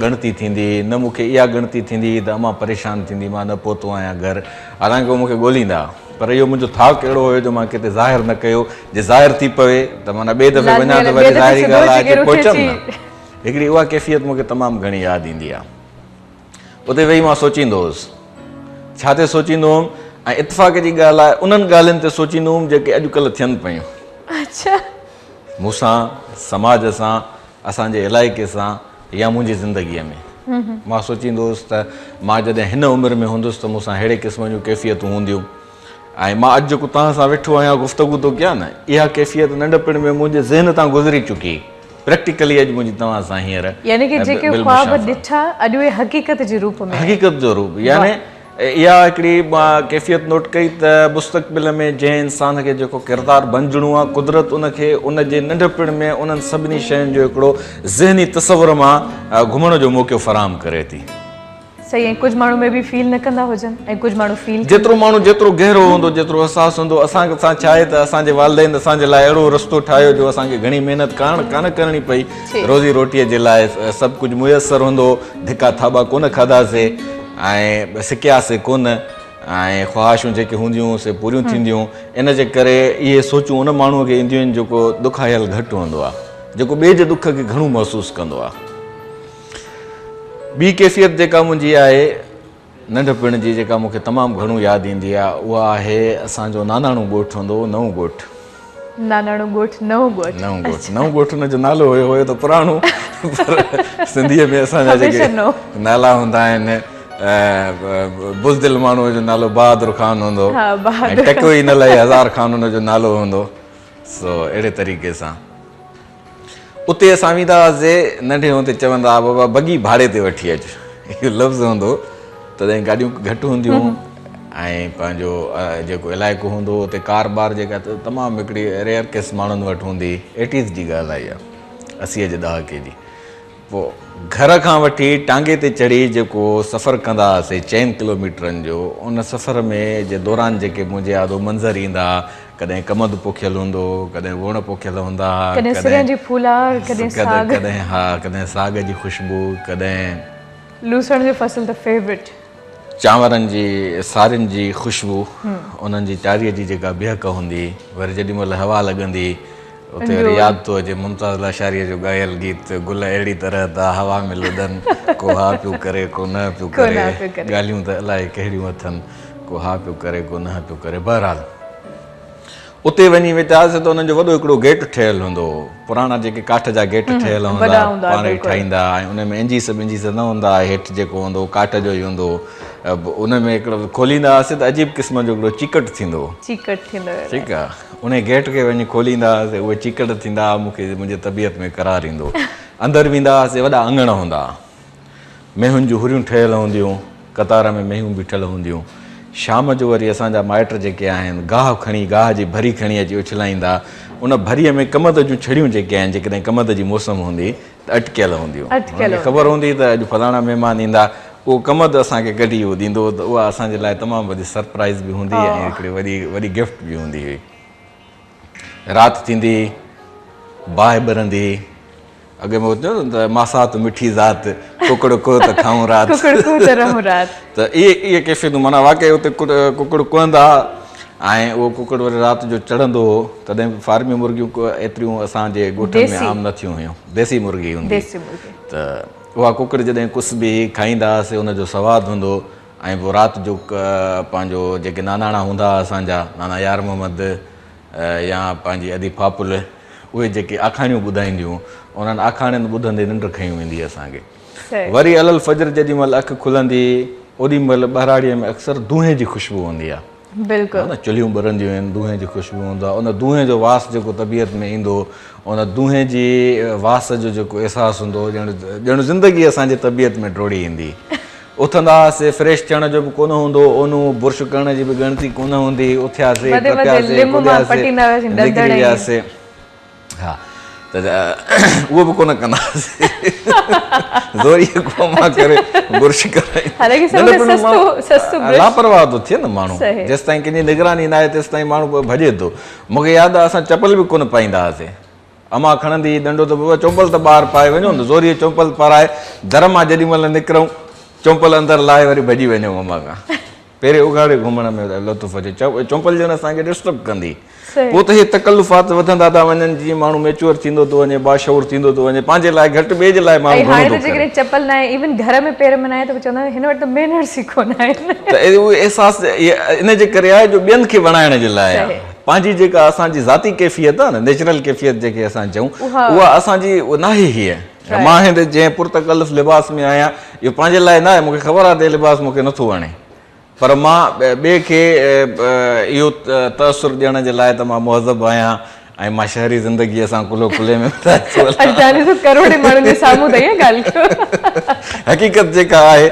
ॻणती थींदी, न मूंखे इहा ॻणती थींदी त मां परेशान थींदी मां न पहुतो आहियां घर। हालांकि उहो मूंखे ॻोल्हींदा, पर इहो मुंहिंजो थाक अहिड़ो हुयो जो मां किथे ज़ाहिर न कयो। जे ज़ाहिर थी पवे त माना ॿिए दफ़े वञा त वरी ज़ाहिरी ॻाल्हि आहे कि पहुचमि न। हिकिड़ी उहा कैफ़ियत मूंखे तमामु घणी यादि ईंदी आहे। उते वेही मां सोचींदो हुउसि, छा ते सोचींदो हुउमि, ऐं इतफ़ाक़ जी ॻाल्हि आहे उन्हनि ॻाल्हियुनि ते सोचींदो हुउमि जेके अॼुकल्ह थियनि पियूं। अच्छा। मूंसां, समाज सां, असांजे इलाइक़े सां या मुंहिंजी ज़िंदगीअ में। मां सोचींदो हुउसि त मां जॾहिं हिन उमिरि में हूंदुसि त मूंसां अहिड़े क़िस्म जूं कैफ़ियतूं हूंदियूं, ऐं मां अॼु जेको तव्हां सां वेठो आहियां गुफ़्तगू थो कयां न, इहा कैफ़ियत नंढपिण में मुंहिंजे ज़हन तां गुज़री चुकी। प्रैक्टिकली अॼु मुंहिंजी तव्हां सां हींअर यानी कि जेके ख्वाब ॾिठा अॼु उहे हक़ीक़त जे रूप में हक़ीक़त जो रूप यानी इहा हिकिड़ी कैफ़ियत नोट कई त मुस्तक़बिल में जंहिं इंसान खे जेको किरदारु बणिजणो आहे कुदरत उनखे उनजे नंढपण में उन्हनि सभिनी शयुनि जो हिकिड़ो ज़हनी तसवुर मां घुमण जो मौक़ो फ़राहम करे थी सही ऐं कुझु माण्हू में बि फील न कंदा हुजनि ऐं कुझु माण्हू फील जेतिरो माण्हू जेतिरो गहरो हूंदो जेतिरो अहसासु हूंदो असांखे सां छा आहे त असांजे वालिदैन असांजे लाइ अहिड़ो रस्तो ठाहियो जो असांखे घणी महिनत कान करणी पई रोज़ी रोटीअ जे लाइ सभु कुझु मुयसरु हूंदो धिका थाॿा कोन खाधासीं ऐं सिकियासीं कोन ऐं ख़्वाहिशूं जेके हूंदियूं से पूरियूं थींदियूं इन जे करे इहे सोचूं उन माण्हूअ खे ईंदियूं आहिनि जेको दुखायल घटि हूंदो आहे जेको ॿिए जे दुख खे घणो महसूसु कंदो आहे ॿी कैफ़ियत जेका मुंहिंजी आहे नंढपण जी जेका मूंखे तमामु घणो यादि ईंदी आहे उहा आहे असांजो नानाणो ॻोठु हूंदो हो नओं ॻोठु नानाणो ॻोठु नओं ॻोठु हुनजो नालो हुयो त पुराणो पर सिंधीअ में असांजा जेके नाला हूंदा आहिनि बुज़दिल माण्हूअ जो नालो बहादुर ख़ान हूंदो ऐं टको ई न लहे हज़ार ख़ान हुनजो नालो हूंदो सो अहिड़े तरीक़े सां उते असां वेंदा हुआसीं नंढे हूंदे चवंदा हुआ बाबा बगी भाड़े ते वठी अचु इहो लफ़्ज़ हूंदो तॾहिं गाॾियूं घटि हूंदियूं ऐं पंहिंजो जेको इलाइक़ो हूंदो उते कार बार जेका तमामु हिकिड़ी रेयर केस माण्हुनि वटि हूंदी 80s जी ॻाल्हि आहे इहा 80 जे ॾहाके जी पोइ घर खां वठी टांगे ते चढ़ी जेको सफ़रु कंदा हुआसीं 4 किलोमीटरनि जो उन सफ़र में जे दौरान जेके मुंहिंजे यादो मंज़र ईंदा कॾहिं कमंद पोखियल हूंदो कॾहिं वण पोखियल हूंदा कॾहिं साग जी ख़ुशबू कॾहिं लूसण जो फसल त फेवरेट चांवरनि जी सारियुनि जी ख़ुशबू उन्हनि जी चारीअ जी जेका बिहक हूंदी वरी जेॾी महिल हवा लॻंदी उते वरी यादि थो अचे मुमताज़ लाशारीअ जो ॻायल गीत गुल अहिड़ी तरह त हवा में लुॾनि को हा पियो करे को न पियो करे ॻाल्हियूं त अलाए कहिड़ियूं अथनि को हा पियो करे को न पियो करे बहरहाल उते वञी वेठासीं त उन्हनि जो वॾो हिकिड़ो गेट ठहियलु हूंदो पुराणा जेके काठ जा गेट ठहियल हूंदा पाण ई ठाहींदा ऐं उन में इंजीस न हूंदा हेठि जेको हूंदो काठ जो ई हूंदो उन में हिकिड़ो खोलींदा हुआसीं त अजीब क़िस्म जो हिकिड़ो चिकट थींदो ठीकु आहे उन गेट खे वञी खोलींदा हुआसीं उहे चिकट थींदा मूंखे मुंहिंजे तबियत में करार ईंदो अंदरि वेंदा हुआसीं वॾा अङण हूंदा मेहुनि जूं हुरियूं ठहियल हूंदियूं कतार में मेहूं बीठल हूंदियूं शाम जो वरी असांजा माइट जेके आहिनि गाह जी भरी खणी अची उछलाईंदा उन भरीअ में कमद जूं छड़ियूं जेके आहिनि जेकॾहिं कमद जी मौसम हूंदी त अटकियल हूंदियूं ख़बर हूंदी त अॼु फलाणा महिमान ईंदा उहो कमद असांखे कढी उहो ॾींदो त उहा असांजे लाइ तमामु वॾी सरप्राइज़ बि हूंदी ऐं हिकिड़ी वॾी गिफ्ट बि हूंदी हुई राति थींदी बाहि ॿरंदी अॻे में चयो त मासात मिठी ज़ात कुकड़ को त खाऊं राति त इहे कैफ़ियतूं माना वाक़ई उते कुकड़ कुहंदा ऐं उहो कुकड़ वरी राति जो चढ़ंदो हो तॾहिं फार्मी मुर्गियूं एतिरियूं असांजे ॻोठ में आम न थियूं हुयूं देसी मुर्गी हूंदी त उहा कुकड़ जॾहिं कुसबी खाईंदा हुआसीं उनजो सवादु हूंदो ऐं पोइ राति जो पंहिंजो जेके नानाणा हूंदा हुआ असांजा नाना यार मोहम्मद या पंहिंजी अदी फापुल उहे जेके आखाणियूं ॿुधाईंदियूं उन्हनि आखाणियुनि ॿुधंदे निंड खयूं वेंदी असांखे वरी अलल फजर जेॾी महिल अखि खुलंदी ओॾी महिल ॿाराड़ीअ में अक्सर दूहे जी ख़ुशबू हूंदी आहे बिल्कुलु चुल्हियूं ॿरंदियूं आहिनि दूहे जी ख़ुशबू हूंदो आहे उन दूहे जो वास जेको तबियत में ईंदो उन दूहे जी वास जो जेको अहसासु हूंदो ॼण ज़िंदगी असांजे तबियत में ड्रोड़ी ईंदी उथंदा हुआसीं फ्रेश थियण जो बि कोन हूंदो ओनू बुर्श करण जी बि ॻणती कोन हूंदी उथियासीं निकिरी वियासीं हा त उहो बि कोन कंदासीं लापरवाह थो थिए न माण्हू जेसि ताईं कंहिंजी निगरानी न आहे तेसि ताईं माण्हू भॼे थो मूंखे यादि आहे असां चपल बि कोन पाईंदा हुआसीं अमा खणंदी डंडो त चोपल त ॿाहिरि पाए वञो न ज़ोरीअ चोपल पाराए दर मां जेॾी महिल निकिरूं चोपल अंदरि लाहे वरी भॼी वञूं अमा खां पहिरें उघाड़े घुमण में लुत्फ़ अचे चोपल ॼण असांखे डिस्टर्ब कंदी पोइ त इहे तकल्लुफ़ात वधंदा था वञनि जीअं माण्हू मेच्योर थींदो थो वञे बाशऊर थींदो थो वञे पंहिंजे लाइ घटि ॿिए जे लाइ माण्हू चपल न आहे इवन घर में पेर में न आहे त चवंदा हिन वटि त मैनर्स ई कोन आहिनि त उहो अहसासु इन जे करे आहे जो ॿियनि खे वणाइण जे लाइ आहे पंहिंजी जेका असांजी ज़ाती कैफ़ियत आहे न नेचुरल कैफ़ियत जेके असां चऊं उहा असांजी नाहे हीअ मां हिन जंहिं पुरतकल्लुफ़ लिबास में आहियां इहो पंहिंजे लाइ न आहे मूंखे ख़बर आहे त लिबास मूंखे नथो वणे पर मां ॿिए खे इहो तसुरु ॾियण जे लाइ त मां मुहज़ब आहियां ऐं मां शहरी ज़िंदगीअ सां कुलो कुले में ॿुधाए अॼु तो करोड़े माण्हुनि जे साम्हूं त इहा ॻाल्हि कयो। हक़ीक़त जेका आहे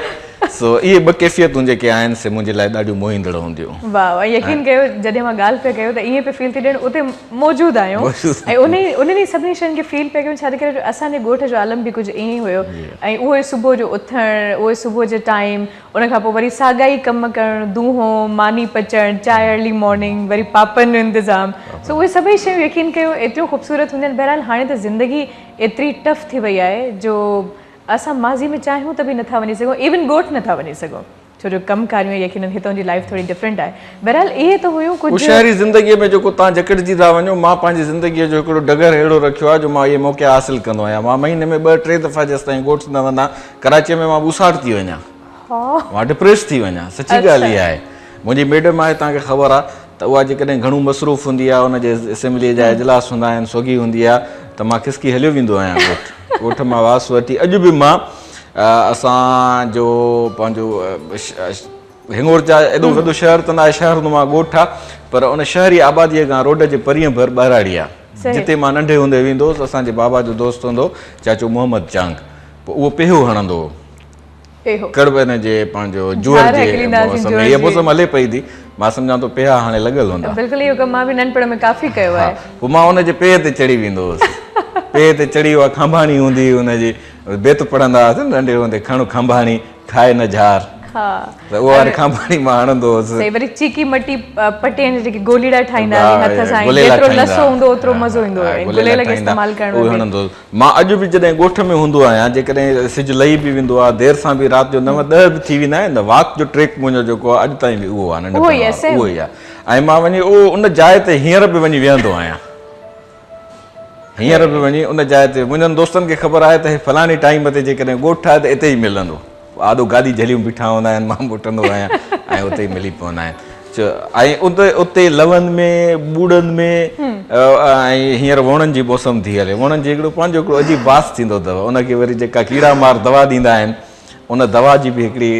सो इहे ॿ कैफ़ियतूं जेके आहिनि से मुंहिंजे लाइ ॾाढियूं मोहींदड़ हूंदियूं। वाह वाह, यकीन कयो जॾहिं मां ॻाल्हि पिया कयो त ईअं पियो फील थी ॾियणु उते मौजूदु आहियूं ऐं उन्हनि सभिनी शयुनि खे फील पिया कयूं। छा करे असांजे ॻोठ जो आलम बि कुझु ईअं ई हुयो ऐं उहे सुबुह जो उथणु, उहे सुबुह जे टाइम, उन खां पोइ वरी साॻा ई कमु करणु, दूहो मानी पचणु, चांहि अर्ली मॉर्निंग, वरी पापनि जो इंतज़ाम, सो उहे सभई शयूं यकीन कयो एतिरियूं ख़ूबसूरत हूंदियूं आहिनि। बहरहाल हाणे त ज़िंदगी एतिरी टफ थी वई आहे जो असां माज़ी में चाहियूं त बि नथा वञी सघूं, इवन ॻोठ नथा वञी सघूं छो जो कमु कारियूं यकीन हितां जी लाइफ थोड़ी डिफरेंट आहे। बहरहाल इहे त हुयूं कुझु शहरी ज़िंदगीअ में जेको तव्हां जकड़जी था वञो, मां पंहिंजी ज़िंदगीअ जो हिकिड़ो डगर अहिड़ो रखियो आहे जो मां इहे मौक़ा हासिल कंदो आहियां। मां महीने में 2-3 दफ़ा जेसि ताईं ॻोठ न वञा, कराचीअ में मां ॿुसाट थी वञा, मां डिप्रेस थी वञा। सची ॻाल्हि इहा आहे। मुंहिंजी मैडम आहे, तव्हांखे ख़बर आहे त उहा जेकॾहिं घणो मसरूफ़ हूंदी आहे, उनजे असेंबलीअ जा इजलास हूंदा आहिनि, सोगी हूंदी आहे, त मां खिसकी हलियो वेंदो आहियां ॻोठ। ॻोठ मां वास वठी अॼु बि मां असांजो पंहिंजो हिंगोर जा एॾो वॾो शहर त न आहे, शहर नुमा ॻोठ आहे, पर उन शहरी आबादीअ खां रोड जे परीहं भर ॿाराड़ी आहे जिते मां नंढे हूंदे वेंदो हुउसि। असांजे बाबा जो दोस्त हूंदो चाचो मोहम्मद चांग, पोइ उहो पेहो हणंदो हो कड़बन जे पंहिंजो जुअर जे मौसम में। इहा मौसम हले पई थी, मां सम्झां थो पेहा हाणे लॻल हूंदा। बिल्कुलु इहो कमु मां बि नंढपण में काफ़ी कयो आहे। पोइ मां हुनजे पेह ते चढ़ी वेंदो हुउसि। पेह ते चढ़ी उहा खंभाणी हूंदी हुई, हुनजी बेत पढ़ंदा हुआसीं नंढे हूंदे, खणो खंभाणी खाए न झार, त उहा वारी खंभाणी मां हणंदो हुउसि। वरी चीकी मटी पटे जेके गोलीड़ा ठाहींदा हथ सां, जेतिरो लसो हूंदो ओतिरो मज़ो ईंदो आहे, गुलेल खे इस्तेमालु करणो उहो हणंदो हुउसि। मां अॼु बि जॾहिं ॻोठ में हूंदो आहियां, जेकॾहिं सिजु लही बि वेंदो आहे, देरि सां बि राति जो 9-10 बि थी वेंदा आहिनि, वॉक जो ट्रैक मुंहिंजो जेको आहे अॼु ताईं बि उहो आहे, उहो ई आहे। ऐं मां वञी उन जाइ ते हींअर बि वञी वेहंदो आहियां, हींअर बि वञी उन जाइ ते। मुंहिंजनि दोस्तनि खे ख़बर आहे त फलाणी टाइम ते जेकॾहिं ॻोठ आहे त हिते ई मिलंदो। आॾो गाॾी झलियूं बीठा हूंदा आहिनि, मां मोटंदो आहियां ऐं उते ई मिली पवंदा आहिनि। ऐं उते लवनि में, ॿूड़नि में, ऐं हींअर वणनि जी मौसम थी हले, वणनि जी हिकिड़ो पंहिंजो हिकिड़ो अजीब वास थींदो अथव। उनखे वरी जेका कीड़ा मार दवा ॾींदा आहिनि, उन दवा जी बि हिकिड़ी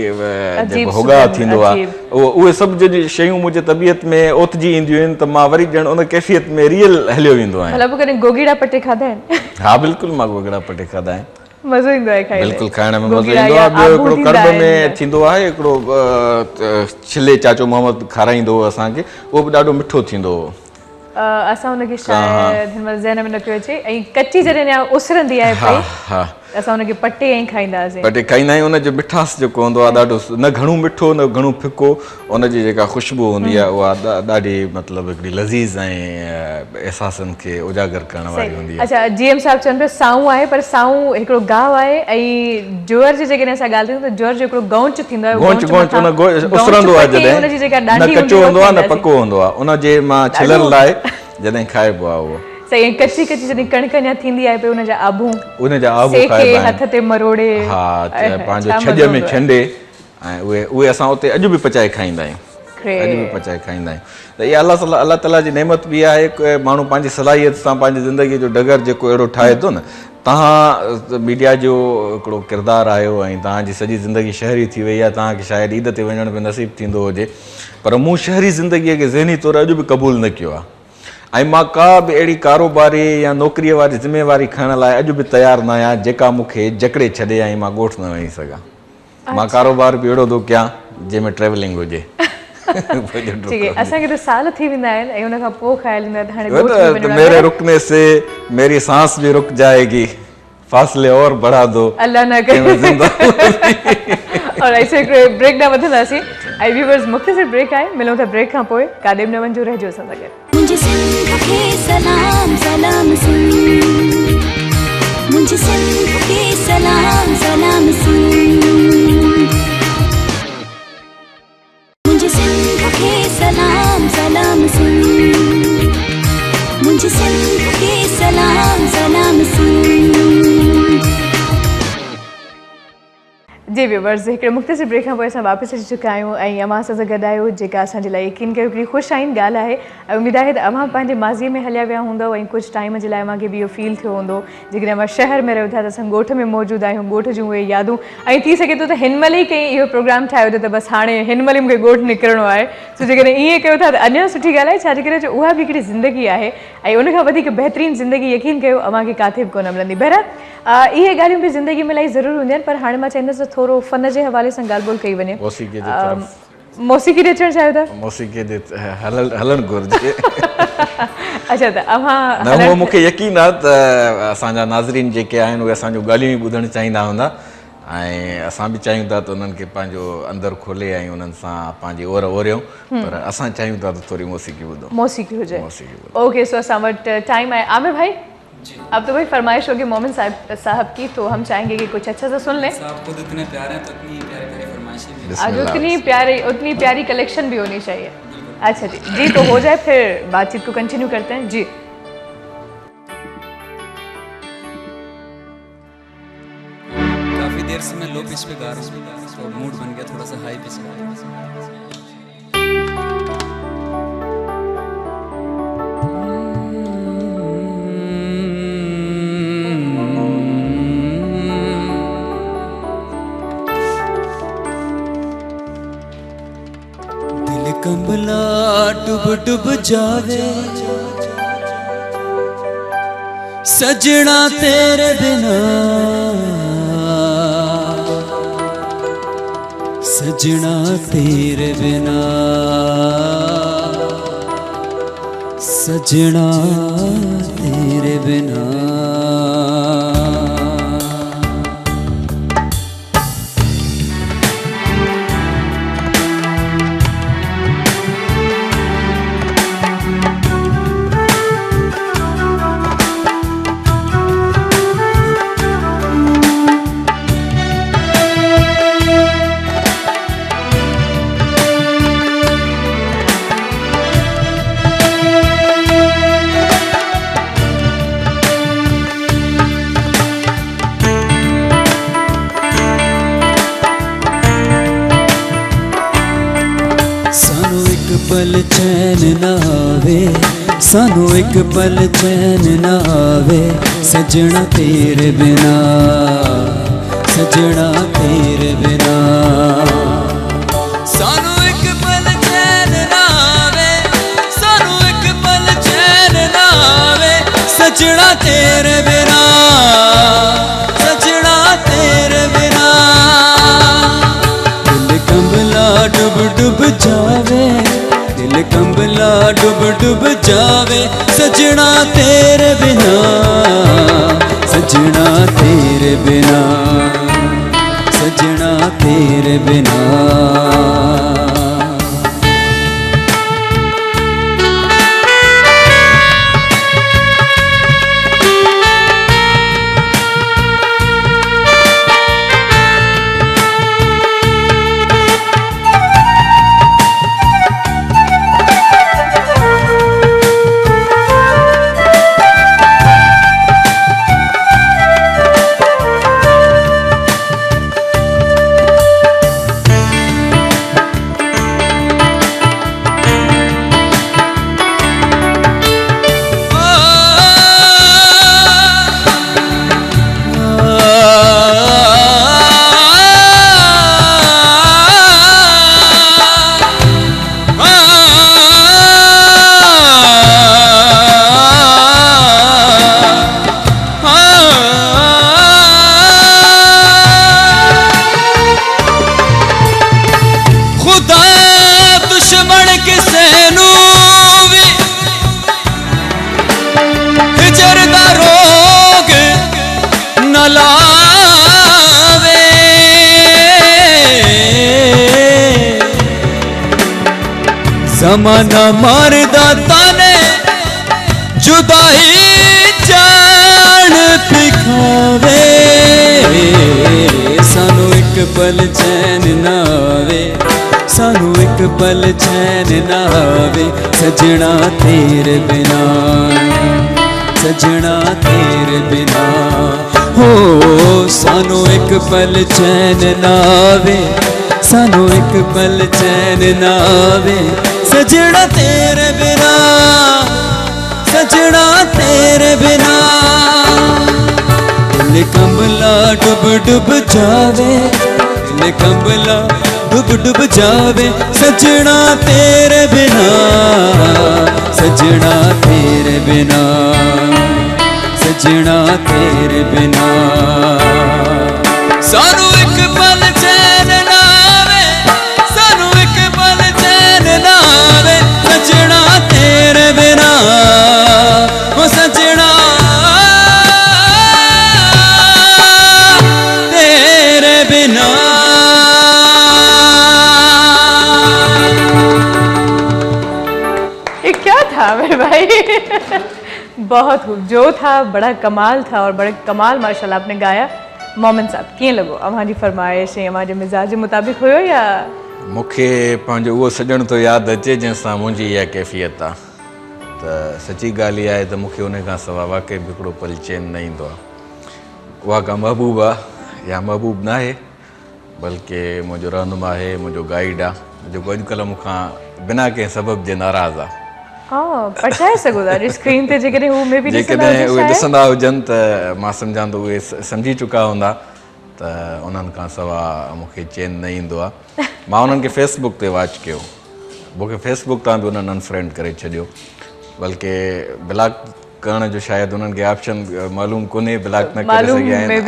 जेको होगा थींदो आहे, उहे सभु जॾहिं शयूं मुंहिंजे तबियत में ओतिजी ईंदियूं आहिनि त मां वरी ॼण उन कैफ़ियत में रियल हलियो वेंदो आहियां। गोगीड़ा पटे खाधा आहिनि? हा बिल्कुलु, मां गोगड़ा पटे खाधा आहिनि। मज़ो ईंदो आहे खाइण में, बिल्कुलु खाइण में मज़ो ईंदो आहे। ॿियो हिकिड़ो कड़ब में थींदो आहे, हिकिड़ो छिले चाचो मोहम्मद खाराईंदो हो असांखे, उहो बि ॾाढो मिठो थींदो हो। असां हुनखे शायदि हिन महिल ज़हन में न पियो अचे। ऐं कची जॾहिं उसरंदी आहे पई, असां हुनखे पटे ऐं खाईंदा हुआसीं। पटे खाईंदा आहियूं। उनजो मिठास जेको हूंदो आहे ॾाढो, न घणो मिठो न घणो फिको, उनजी जेका ख़ुशबू हूंदी आहे उहा ॾाढी मतिलबु हिकिड़ी लज़ीज़ ऐं एहसासनि खे उजागर करण वारी हूंदी आहे। अच्छा, जीएम साहब चवनि पिया साऊं आहे, पर साऊं हिकिड़ो गांव आहे। ऐं जोर जी जेकॾहिं असां ॻाल्हि कयूं त जोर जो हिकिड़ो गौंच थींदो आहे, गौंच उसरंदो आहे जॾहिं न कचो हूंदो आहे न पको हूंदो आहे, उनजे मां छिलण लाइ जॾहिं खाइबो आहे उहो। सही, कची कची जॾहिं कणिक अञा थींदी आहे पई, उनजा आबू खाइबा हथ ते मरोड़े, हा पंहिंजो छॼ में छंडे, ऐं उहे असां उते अॼु बि पचाए खाईंदा आहियूं, अॼु बि पचाए खाईंदा आहियूं। त इहा अल्लाह ताला जी नेमत बि आहे। माण्हू पंहिंजी सलाहियत सां पंहिंजी ज़िंदगीअ जो डगर जेको अहिड़ो ठाहे थो न। तव्हां मीडिया जो हिकिड़ो किरदारु आहियो ऐं तव्हांजी सॼी ज़िंदगी शहरी थी वई आहे, तव्हांखे शायदि ईद ते वञण में नसीबु थींदो हुजे, पर मूं शहरी ज़िंदगीअ खे ज़हनी तौरु अॼु बि क़बूलु न कयो आहे। ऐं मां का बि अहिड़ी कारोबारी या नौकिरीअ वारी ज़िम्मेवारी खणण लाइ अॼु बि तयारु न आहियां जेका मूंखे जकड़े छॾे ऐं मां ॻोठ न वञी सघां। मां कारोबार बि अहिड़ो थो कयां जंहिंमें ट्रेवलिंग हुजे। असांखे त साल थी वेंदा आहिनि ऐं उन खां पोइ ख़्यालु ईंदो आहे त हाणे मेरे रुकने से मेरी सांस भी रुक जाएगी, फासले और बढ़ा दो, अल्लाह न करे। और ऐसे हिकिड़े ब्रेक न वठंदासीं ऐं व्यूअर्स मुख़्तसिर ब्रेक आहे, मिलूं था ब्रेक खां पोइ, काॾे बि न वञिजो, रहिजो असां सां गॾु। मुंहिंजे सिंध खे सलाम सलाम सुन, मुंहिंजे सिंध खे सलाम सलाम सुन, मुंहिंजे सिंध खे सलाम सलाम सुन, मुंहिंजे सिंध खे सलाम सलाम सुन। जी व्यूवर्स, हिकिड़े मुख़्तसिर ब्रेक खां पोइ असां वापसि अची चुका आहियूं ऐं अव्हां सां गॾु आहियो जेका असांजे लाइ यकीन कयो हिकिड़ी ख़ुशि आइन ॻाल्हि आहे ऐं उमेद आहे त अव्हां पंहिंजे माज़ीअ में हलिया विया हूंदव ऐं कुझु टाइम जे लाइ अव्हांखे बि इहो फील थियो हूंदो जेकॾहिं अव्हां शहर में रहो था त असां ॻोठ में मौजूदु आहियूं, ॻोठ जूं उहे यादूं ऐं थी सघे थो त हिन महिल ई कंहिं इहो प्रोग्राम ठाहियो त बसि हाणे हिन महिल ई मूंखे ॻोठ निकिरणो आहे। सो जेकॾहिं ईअं कयो था त अञा सुठी ॻाल्हि आहे, छाजे करे जो उहा बि हिकिड़ी ज़िंदगी आहे ऐं उनखां वधीक बहितरीनु ज़िंदगी यकीन कयो अव्हांखे किथे बि कोन मिलंदी। बहरहाल इहे ॻाल्हियूं बि ज़िंदगी में इलाही ज़रूरी हूंदियूं आहिनि, पर हाणे मां चाहींदसि त थोरो फ़न जे हवाले सां ॻाल्हि ॿोल कई वञे। मौसीक़ी ॾे अचणु चाहियो था? मौसीक़ी ॾे हलणु घुरिजे। अच्छा, त अव्हां न, उहो मूंखे यकीन आहे त असांजा नाज़रीन जेके आहिनि उहे असांजूं ॻाल्हियूं ई ॿुधणु चाहींदा हूंदा ऐं असां बि चाहियूं था त उन्हनि खे पंहिंजो अंदरु खोले ऐं उन्हनि सां पंहिंजी ओर ओरियूं, पर असां चाहियूं था त थोरी मौसीक़ी ॿुधूं। मौसीक़ी हुजे। ओके, सो असां वटि टाइम आहे। आमिर भाई, अब तो भाई फरमाइश होगी मोमिन साहब की, तो हम चाहेंगे कि कुछ अच्छा सा सुन लें। साहब खुद इतने प्यारे हैं तो इतनी प्यारी प्यारी फरमाइशें भी। आज उतनी प्यारी कलेक्शन भी होनी चाहिए। अच्छा जी, तो हो जाए, फिर बातचीत को कंटिन्यू करते हैं जी। काफी देर से मैं लो पिच पे गा रहा हूँ, तो मूड बन गया थोड़ा सा हाई पिच का। कंबला डुब डुब जावे सजना तेरे बिना, सजना तेरे बिना, सजना तेरे बिना। पल चैन न आवे, सानू एक पल चैन न आवे, सजना तेरे बिना, सजना तेरे बिना। सानू एक पल चैन न आवे, सानू एक पल चैन न आवे, सजना तेरे बिना, सजना तेरे बिना। दिल कंबला डुब डुब जावे, दिल कंबला डुब डुब जावे, सजना तेरे बिना, सजना तेरे बिना, सजना तेरे बिना। जमाना मारदा ताने जुदाई जान दिखावे, सानू एक पल चैन ना आवे, सानू एक पल चैन ना आवे, सजना तेरे बिना, सजना तेरे बिना। हो सानू एक पल चैन ना आवे, सानू एक पल चैन ना आवे, सजना तेरे बिना, सजना तेरे बिना। दिल कंबला डुब डुब जावे, दिल कंबला डुब डुब जावे, सजना तेरे बिना, सजना तेरे बिना, सजना तेरे बिना। सानू एक पल चैन ना आवे, सानू एक पल चैन ना आवे, सजना तेरे बिना, ओ सजना तेरे बिना। ये क्या था मेरे भाई? बहुत खूब, जो था बड़ा कमाल था और बड़े कमाल माशाल्लाह आपने गाया। मोमिन साहब कीअं लॻो? अव्हांजी फरमाइश ऐं अव्हांजे मिज़ाज जे मुताबिक़ हुयो या? मूंखे पंहिंजो उहो सॼण थो यादि अचे जंहिंसां मुंहिंजी इहा कैफ़ियत आहे। त सची ॻाल्हि इहा आहे त मूंखे उन खां सवाइ वाक़ई बि हिकिड़ो पल चैन न ईंदो आहे। उहा का महबूब आहे या महबूब न आहे, बल्कि मुंहिंजो रहनुमा आहे, मुंहिंजो गाइड आहे, जेको अॼुकल्ह मूंखां बिना कंहिं सबब जे नाराज़ आहे। पटाए सघो था स्क्रीन ते जेकॾहिं हू में बि जेकॾहिं उहे ॾिसंदा हुजनि त मां सम्झां थो उहे सम्झी चुका हूंदा त उन्हनि खां सवाइ मूंखे चैन न ईंदो आहे। मां उन्हनि खे फेसबुक ते वॉच कयो, मूंखे फेसबुक तां बि उन्हनि अनफ्रेंड करे छॾियो, बल्कि ब्लॉक करण जो शायदि उन्हनि खे ऑप्शन मालूम कोन्हे, ब्लॉक न करे सघिया आहिनि।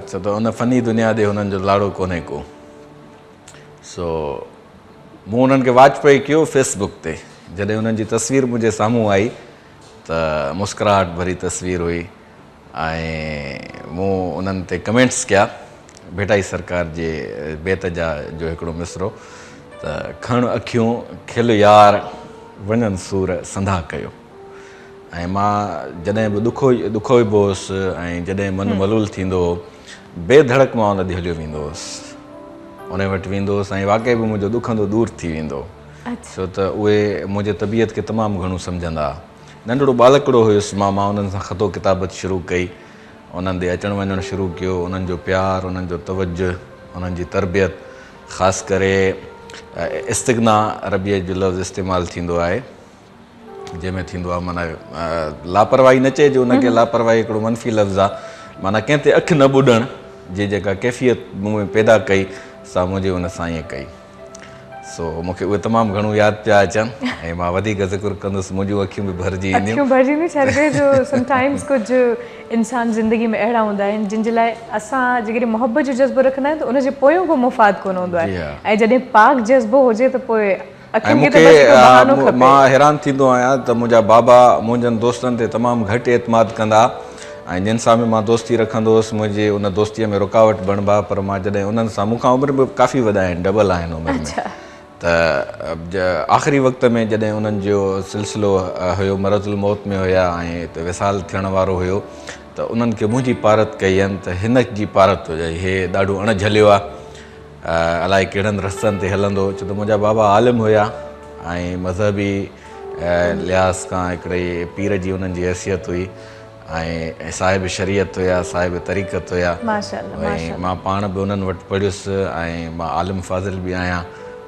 छो त उन फ़नी दुनिया ॾे हुननि जो लाड़ो कोन्हे को। सो मूं उन्हनि खे वॉच पई कयो फेसबुक ते, जॾहिं उन्हनि जी तस्वीर मुंहिंजे साम्हूं आई त मुस्कुराहट भरी तस्वीर हुई ऐं मूं उन्हनि ते कमेंट्स कया, भेटाई सरकार जे बेत जा जो हिकिड़ो मिसरो त खण अखियूं खिल यार वञनि सूर संधा कयो। ऐं मां जॾहिं बि ॾुखोइबो हुउसि ऐं जॾहिं मन मलूल थींदो हो, बेधड़क मां उन ॾे हलियो वेंदो हुउसि, उन वटि वेंदो हुउसि ऐं वाक़ई बि मुंहिंजो ॾुखंदो दूर थी वेंदो। छो त उहे मुंहिंजे तबियत खे तमामु घणो सम्झंदा। नंढड़ो बालकड़ो हुयुसि मां उन्हनि सां ख़तो किताबत शुरू कई, उन्हनि ॾे अचणु वञणु शुरू कयो। उन्हनि जो प्यारु, उन्हनि जो तवजो, उन्हनि जी तरबियत, ख़ासि करे इस्तिग़ना अरबीअ जो लफ़्ज़ इस्तेमालु थींदो आहे, जंहिंमें थींदो आहे माना लापरवाही न चइजो, उनखे लापरवाही हिकिड़ो मनफ़ी लफ़्ज़ आहे, माना कंहिं ते अखि न ॿुॾण जी जेका कैफ़ियत मूं में पैदा कई सा मुंहिंजे उन साईं कई। सो मूंखे उहे तमामु घणो यादि पिया अचनि ऐं मां वधीक ज़िक्र कंदुसि, मुंहिंजूं अखियूं बि भरिजी ईंदियूं। छा जो समटाइम्स कुझु इंसान ज़िंदगी में अहिड़ा हूंदा आहिनि जिन जे लाइ असां जेकॾहिं मोहबत जो जज़्बो रखंदा आहियूं त उनजे पोयों को मुफ़ाद कोन हूंदो आहे, ऐं जॾहिं पाक जज़्बो हुजे त पोइ मां हैरान थींदो आहियां त मुंहिंजा बाबा मुंहिंजनि दोस्तनि ते तमामु घटि एतमाद कंदा ऐं जिन सां बि मां दोस्ती रखंदो हुउसि मुंहिंजे उन दोस्तीअ में रुकावट बणिबा, पर मां जॾहिं उन्हनि सां मूंखां उमिरि बि काफ़ी वॾा आहिनि, डबल आहिनि उमिरि में, त आख़िरी वक़्त में जॾहिं उन्हनि जो सिलसिलो हुयो, मरज़ुल मौत में हुया ऐं त विसाल थियण वारो हुयो, त उन्हनि खे मुंहिंजी पारत कई आहिनि त हिन जी पारत हुजे, हे ॾाढो अणझलियो आहे, अलाए कहिड़नि रस्तनि ते हलंदो। छो त मुंहिंजा बाबा आलिम हुया ऐं मज़हबी लिहाज़ खां हिकिड़े पीर जी उन्हनि जी हैसियत हुई ऐं साहिब शरीयत हुया, साहिब तरीक़त हुया, ऐं मां पाण बि उन्हनि वटि पढ़ियुसि ऐं मां आलिम फाज़िल बि आहियां,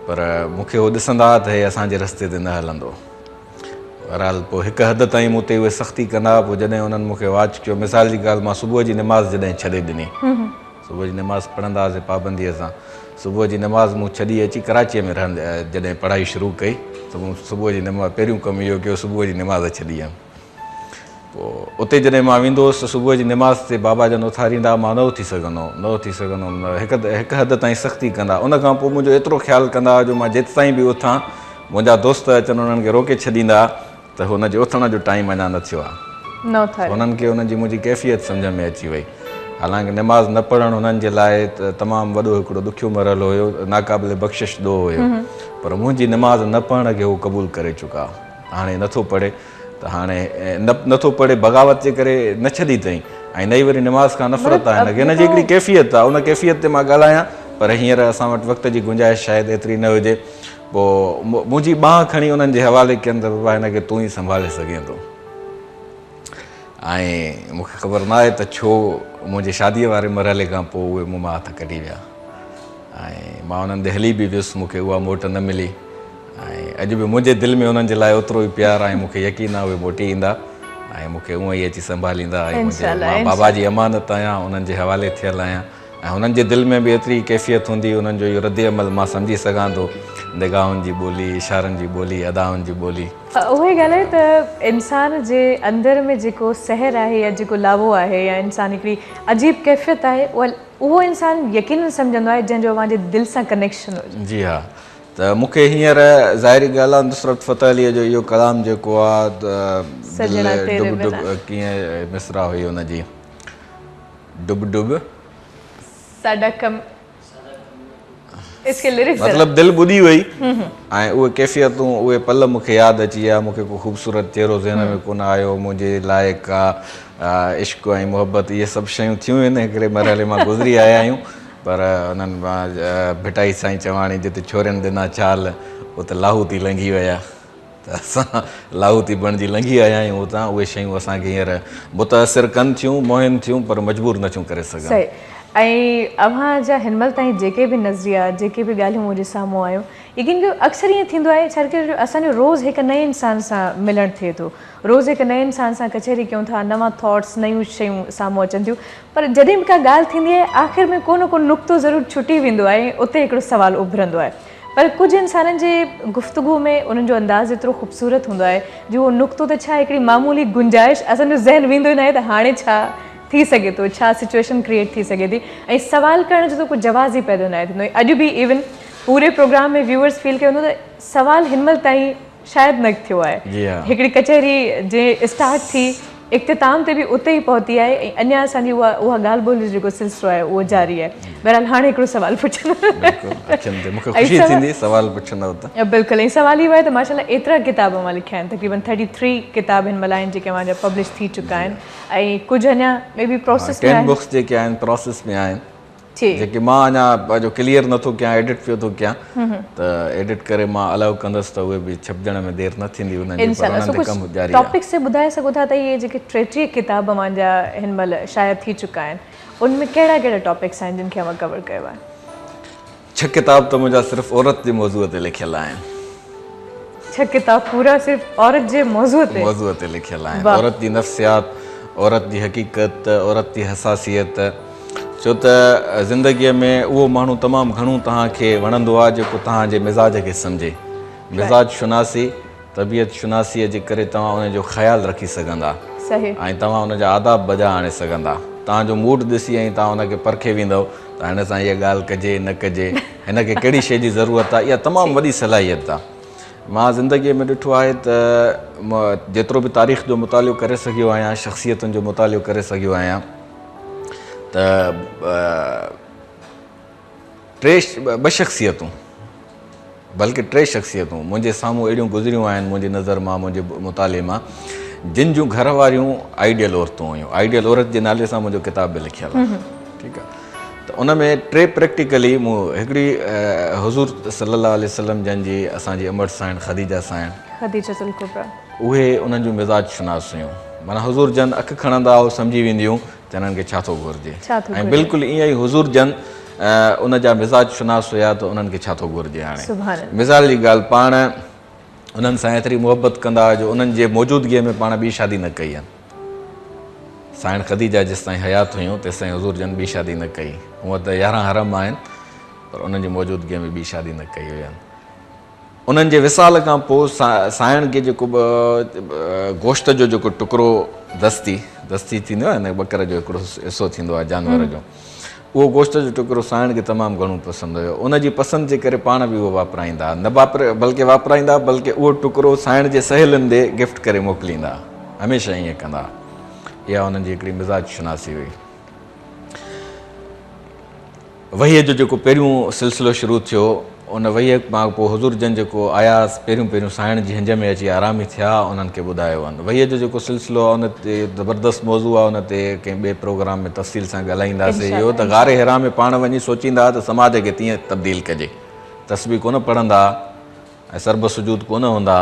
पर मूंखे उहो ॾिसंदा त हे असांजे रस्ते ते न हलंदो। बहरहाल पोइ हिकु हद ताईं मूं ते उहे सख़्ती कंदा। पोइ जॾहिं उन्हनि मूंखे वॉच कयो, मिसाल जी ॻाल्हि, मां सुबुह जी नमाज़ जॾहिं छॾे ॾिनी, सुबुह जी नमाज़ पढ़ंदा हुआसीं पाबंदीअ सां, सुबुह जी नमाज़ मूं छॾी अची कराचीअ में जॾहिं पढ़ाई शुरू कई त मूं सुबुह जी नमाज़ पहिरियों कमु इहो कयो, सुबुह जी नमाज़ छॾी हुयमि। पोइ उते जॾहिं मां वेंदो हुउसि त सुबुह जी नमाज़ ते बाबा जन उथारींदा, मां न उथी सघंदुमि, हिकु हद ताईं सख़्ती कंदा। उन खां पोइ मुंहिंजो एतिरो ख़्यालु कंदा जो मां जेसि ताईं बि उथां, मुंहिंजा दोस्त अचनि उन्हनि खे रोके छॾींदा त हुनजे उथण जो टाइम अञा न थियो आहे। उन्हनि खे उन्हनि जी मुंहिंजी कैफ़ियत सम्झ में अची वई। हालांकि नमाज़ न पढ़णु हुननि जे लाइ त तमामु वॾो हिकिड़ो ॾुखियो मरहलो हुयो, नाक़ाबिले बख़्शिश ॾोह हुयो, पर मुंहिंजी नमाज़ न पढ़ण खे हू क़बूलु करे चुका। हाणे नथो पढ़े त हाणे नथो पढ़े, बग़ावत जे करे न छॾी अथई ऐं नई वरी नमाज़ खां नफ़रत आहे। हिन जी हिकिड़ी कैफ़ियत आहे, उन कैफ़ियत ते मां ॻाल्हायां, पर हींअर असां वटि वक़्त जी गुंजाइश शायदि एतिरी न हुजे। पोइ मुंहिंजी बांह खणी उन्हनि जे हवाले कयनि त बाबा हिनखे तूं ई संभाले सघें थो। ऐं मूंखे ख़बर न आहे त छो मुंहिंजे शादीअ वारे मरहले खां पोइ उहे मूं मां हथ कढी विया ऐं मां उन्हनि ॾे हली बि वियुसि, मूंखे उहा मोट न मिली ऐं अॼु बि मुंहिंजे दिलि में उन्हनि जे लाइ ओतिरो ई प्यारु आहे, मूंखे यकीन आहे उहे मोटी ईंदा ऐं मूंखे उअं ई अची संभालींदा ऐं मुंहिंजे मां बाबा जी अमानत आहियां, उन्हनि जे हवाले थियल आहियां ऐं हुननि जे दिलि में बि एतिरी कैफ़ियत हूंदी, उन्हनि जो इहो रद्द अमल मां सम्झी सघां थो, निगाहुनि जी ॿोली, इशारनि जी ॿोली, अदाउनि जी ॿोली। उहे ॻाल्हि आहे त इंसान जे अंदरि में जेको सहर आहे या जेको लावो आहे या इंसान हिकिड़ी अजीब कैफ़ियत आहे, उहो इंसान यकीनन सम्झंदो आहे जंहिंजो अव्हांजे दिलि सां कनेक्शन हुजे। जी हा, त मूंखे हींअर ज़ाहिरी ॻाल्हि आहे नुसरत फ़तेह अलीअ जो इहो कलाम जेको आहे डुब डुब कीअं मिसरा हुई हुनजी, डुब डुब साडा कम, इसके लिरिक्स मतिलबु दिलि ॿुधी वई ऐं उहे कैफ़ियतूं उहे पल मूंखे यादि अची विया, मूंखे को ख़ूबसूरत चहिरो ज़हन में कोन आयो, मुंहिंजे लाइक़ु आहे इश्क़ ऐं मुहबत, इहे सभु शयूं थियूं आहिनि, हिकिड़े मरहले मां गुज़री आया आहियूं, पर उन्हनि मां भिटाई साईं चवाणी जिते छोरियुनि ॾिना चाल उते लाहूती लंघी विया, त असां लाहूती बणिजी लंघी आया आहियूं उतां, उहे शयूं असांखे हींअर मुतासिर कनि थियूं, मोहिन थियूं, पर मजबूर नथियूं करे सघनि। सही। ऐं अव्हां जा हिन महिल ताईं जेके बि नज़रिया, जेके बि ॻाल्हियूं मुंहिंजे साम्हूं आयूं, यकीन कयो अक्सर ईअं थींदो आहे छा की असांजो रोज़ु हिकु नए इंसान सां मिलणु थिए थो, रोज़ु हिकु नए इंसान सां कचहरी कयूं था, नवां थॉट्स, नयूं शयूं साम्हूं अचनि थियूं, पर जॾहिं बि का ॻाल्हि थींदी आहे आख़िर में को न को नुक़्तो ज़रूरु छुटी वेंदो आहे, उते हिकिड़ो सुवालु उभरंदो आहे, पर कुझु इंसाननि जे गुफ़्तगू में उन्हनि जो अंदाज़ एतिरो ख़ूबसूरत हूंदो आहे जो उहो नुक़्तो त छा हिकिड़ी मामूली गुंजाइश असांजो ज़हन वेंदो ई न आहे त हाणे छा थी सघे थो, छा सिचुएशन क्रिएट थी सघे थी, ऐं सवाल करण जो त कोई जवाज़ ई पैदा न थींदो। अॼु बि इवन पूरे प्रोग्राम में व्यूअर्स फील कयो हूंदो त सवाल हिन महिल ताईं शायदि न थियो आहे, हिकिड़ी कचहरी जे स्टार्ट थी इख़्तिताम ते बि उते ई पहुती आहे ऐं अञा असांजी उहा ॻाल्हि ॿोली जो जेको सिलसिलो आहे उहो जारी आहे। बहरहाल हाणे हिकिड़ो सवाल पुछंदो, बिल्कुलु, ऐं सवाल इहो आहे त माशाल्लाह एतिरा किताब मां लिखिया आहिनि, तक़रीबन 33 किताब हिन महिल आहिनि जेके अव्हांजा पब्लिश थी चुका आहिनि ऐं कुझु अञा मे बी प्रोसेस में आहिनि, बुक्स जेके आहिनि प्रोसेस में आहिनि, जेके मां अञा जो क्लियर नथो कयां, एडिट पियो थो कयां, त एडिट करे मां अलॻि कंदुसि त उहे बि छपजण में देरि न थींदी, टॉपिक से ॿुधाए सघो था त इहे जेके 33 किताब अव्हांजा हिन महिल शाया थी चुका आहिनि उनमें कहिड़ा कहिड़ा टॉपिक्स आहिनि जिन खे अव्हां कवर कयो आहे? 6 किताब त मुंहिंजा सिर्फ़ु औरत जे मौज़ूअ ते लिखियल आहिनि। 6 किताब पूरा सिर्फ़ु औरत जे मौज़ूअ ते लिखियल आहिनि, औरत जी नफ़्सियात, औरत जी हक़ीक़त, औरत जी हसासियत, छो त ज़िंदगीअ में उहो माण्हू तमामु घणो तव्हांखे वणंदो आहे जेको तव्हांजे मिज़ाज खे सम्झे, मिज़ाज शुनासी, तबियत शुनासीअ जे करे तव्हां उनजो ख़्यालु रखी सघंदा ऐं तव्हां उनजा आदाब बजा आणे सघंदा, तव्हांजो मूड ॾिसी ऐं तव्हां उनखे परखे वेंदव त हिन सां इहा ॻाल्हि कजे न कजे, हिनखे कहिड़ी शइ जी ज़रूरत आहे, इहा तमामु वॾी सलाहियत आहे। मां ज़िंदगीअ में ॾिठो आहे त जेतिरो बि तारीख़ जो मुतालियो करे सघियो आहियां, शख़्सियतुनि जो मुतालियो करे सघियो आहियां, त 2 शख़्सियतूं बल्कि 3 शख़्सियतूं मुंहिंजे साम्हूं अहिड़ियूं गुज़रियूं आहिनि मुंहिंजी नज़र मां, मुंहिंजे मुताले मां, जिन जूं घर वारियूं आइडियल औरतूं हुयूं। आइडियल औरत जे नाले सां मुंहिंजो किताब बि लिखियलु आहे, ठीकु आहे, त उन में 3 प्रैक्टिकली मूं हिकिड़ी हुज़ूर सल्लल्लाहु अलैहि वसल्लम जंहिंजी असांजी अमर साइण ख़दीजा साइण, उहे उन्हनि जूं मिज़ाज शुनास हुयूं, माना हुज़ूर जन अखि खणंदा उहो सम्झी वेंदियूं त हिननि खे छा थो घुरिजे, ऐं बिल्कुलु ईअं ई हुज़ूर जन उन जा मिज़ाज शुनास हुया त उन्हनि खे छा थो घुरिजे। हाणे मिज़ाल जी ॻाल्हि, पाण उन्हनि सां एतिरी मुहबत कंदा जो उन्हनि जे मौजूदगीअ में पाण ॿी शादी न कई आहिनि। साइण ख़दीजा जेसि ताईं हयात हुयूं तेसि ताईं हुज़ूर जन ॿी शादी न कई, हूअं त 11 हरम आहिनि पर उन्हनि जी मौजूदगीअ में ॿी शादी न कई हुई। उन्हनि जे विसाल खां पोइ साइण खे जेको गोश्त जो जेको टुकड़ो दस्ती थींदो आहे न, ॿकर जो हिकिड़ो हिसो थींदो आहे जानवर जो, उहो गोश्त जो टुकड़ो साइण खे तमामु घणो पसंदि हुयो। उनजी पसंदि जे करे पाण बि उहो वापराईंदा, न वापराईंदा बल्कि उहो टुकड़ो साइण जे सहेलियुनि ॾे गिफ्ट करे मोकिलींदा, हमेशह ईअं कंदा। इहा उन्हनि जी हिकिड़ी मिज़ाज शुनासी हुई। वहीअ जो जेको पहिरियों सिलसिलो शुरू थियो, उन वहीअ मां पोइ हुज़ूर जन जेको आयासीं पहिरियों साइण जी हिंज में अची आरामी थिया, उन्हनि खे ॿुधायो वञ। वहीअ जो जेको सिलसिलो आहे उन ते ज़बरदस्त मौज़ू आहे, उन ते कंहिं ॿिए प्रोग्राम में तफ़सील सां ॻाल्हाईंदासीं। इहो त गारे हिरा में पाण वञी सोचींदा त समाज खे तीअं तब्दील कजे, तस्बीह कोन पढ़ंदा ऐं सरब सुजूद कोन हूंदा,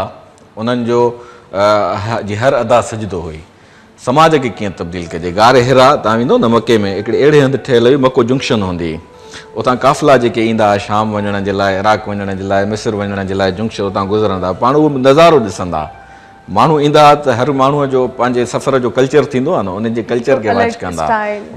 उन्हनि जो जी हर अदा सजदो हुई, समाज खे कीअं तब्दील कजे। गारे हिरा तव्हां वेंदो न मके में हिकिड़े अहिड़े हंधि ठहियलु हुई, मको जंक्शन हूंदी हुई, उतां काफ़िला जेके ईंदा हुआ शाम वञण जे लाइ, इराक वञण जे लाइ, मिस्र वञण जे लाइ जंक्शन उतां गुज़रंदा, पाण उहो नज़ारो ॾिसंदा। माण्हू ईंदा त हर माण्हूअ जो पंहिंजे सफ़र जो कल्चर थींदो आहे न, उन्हनि जे कल्चर खे वॉच कंदा।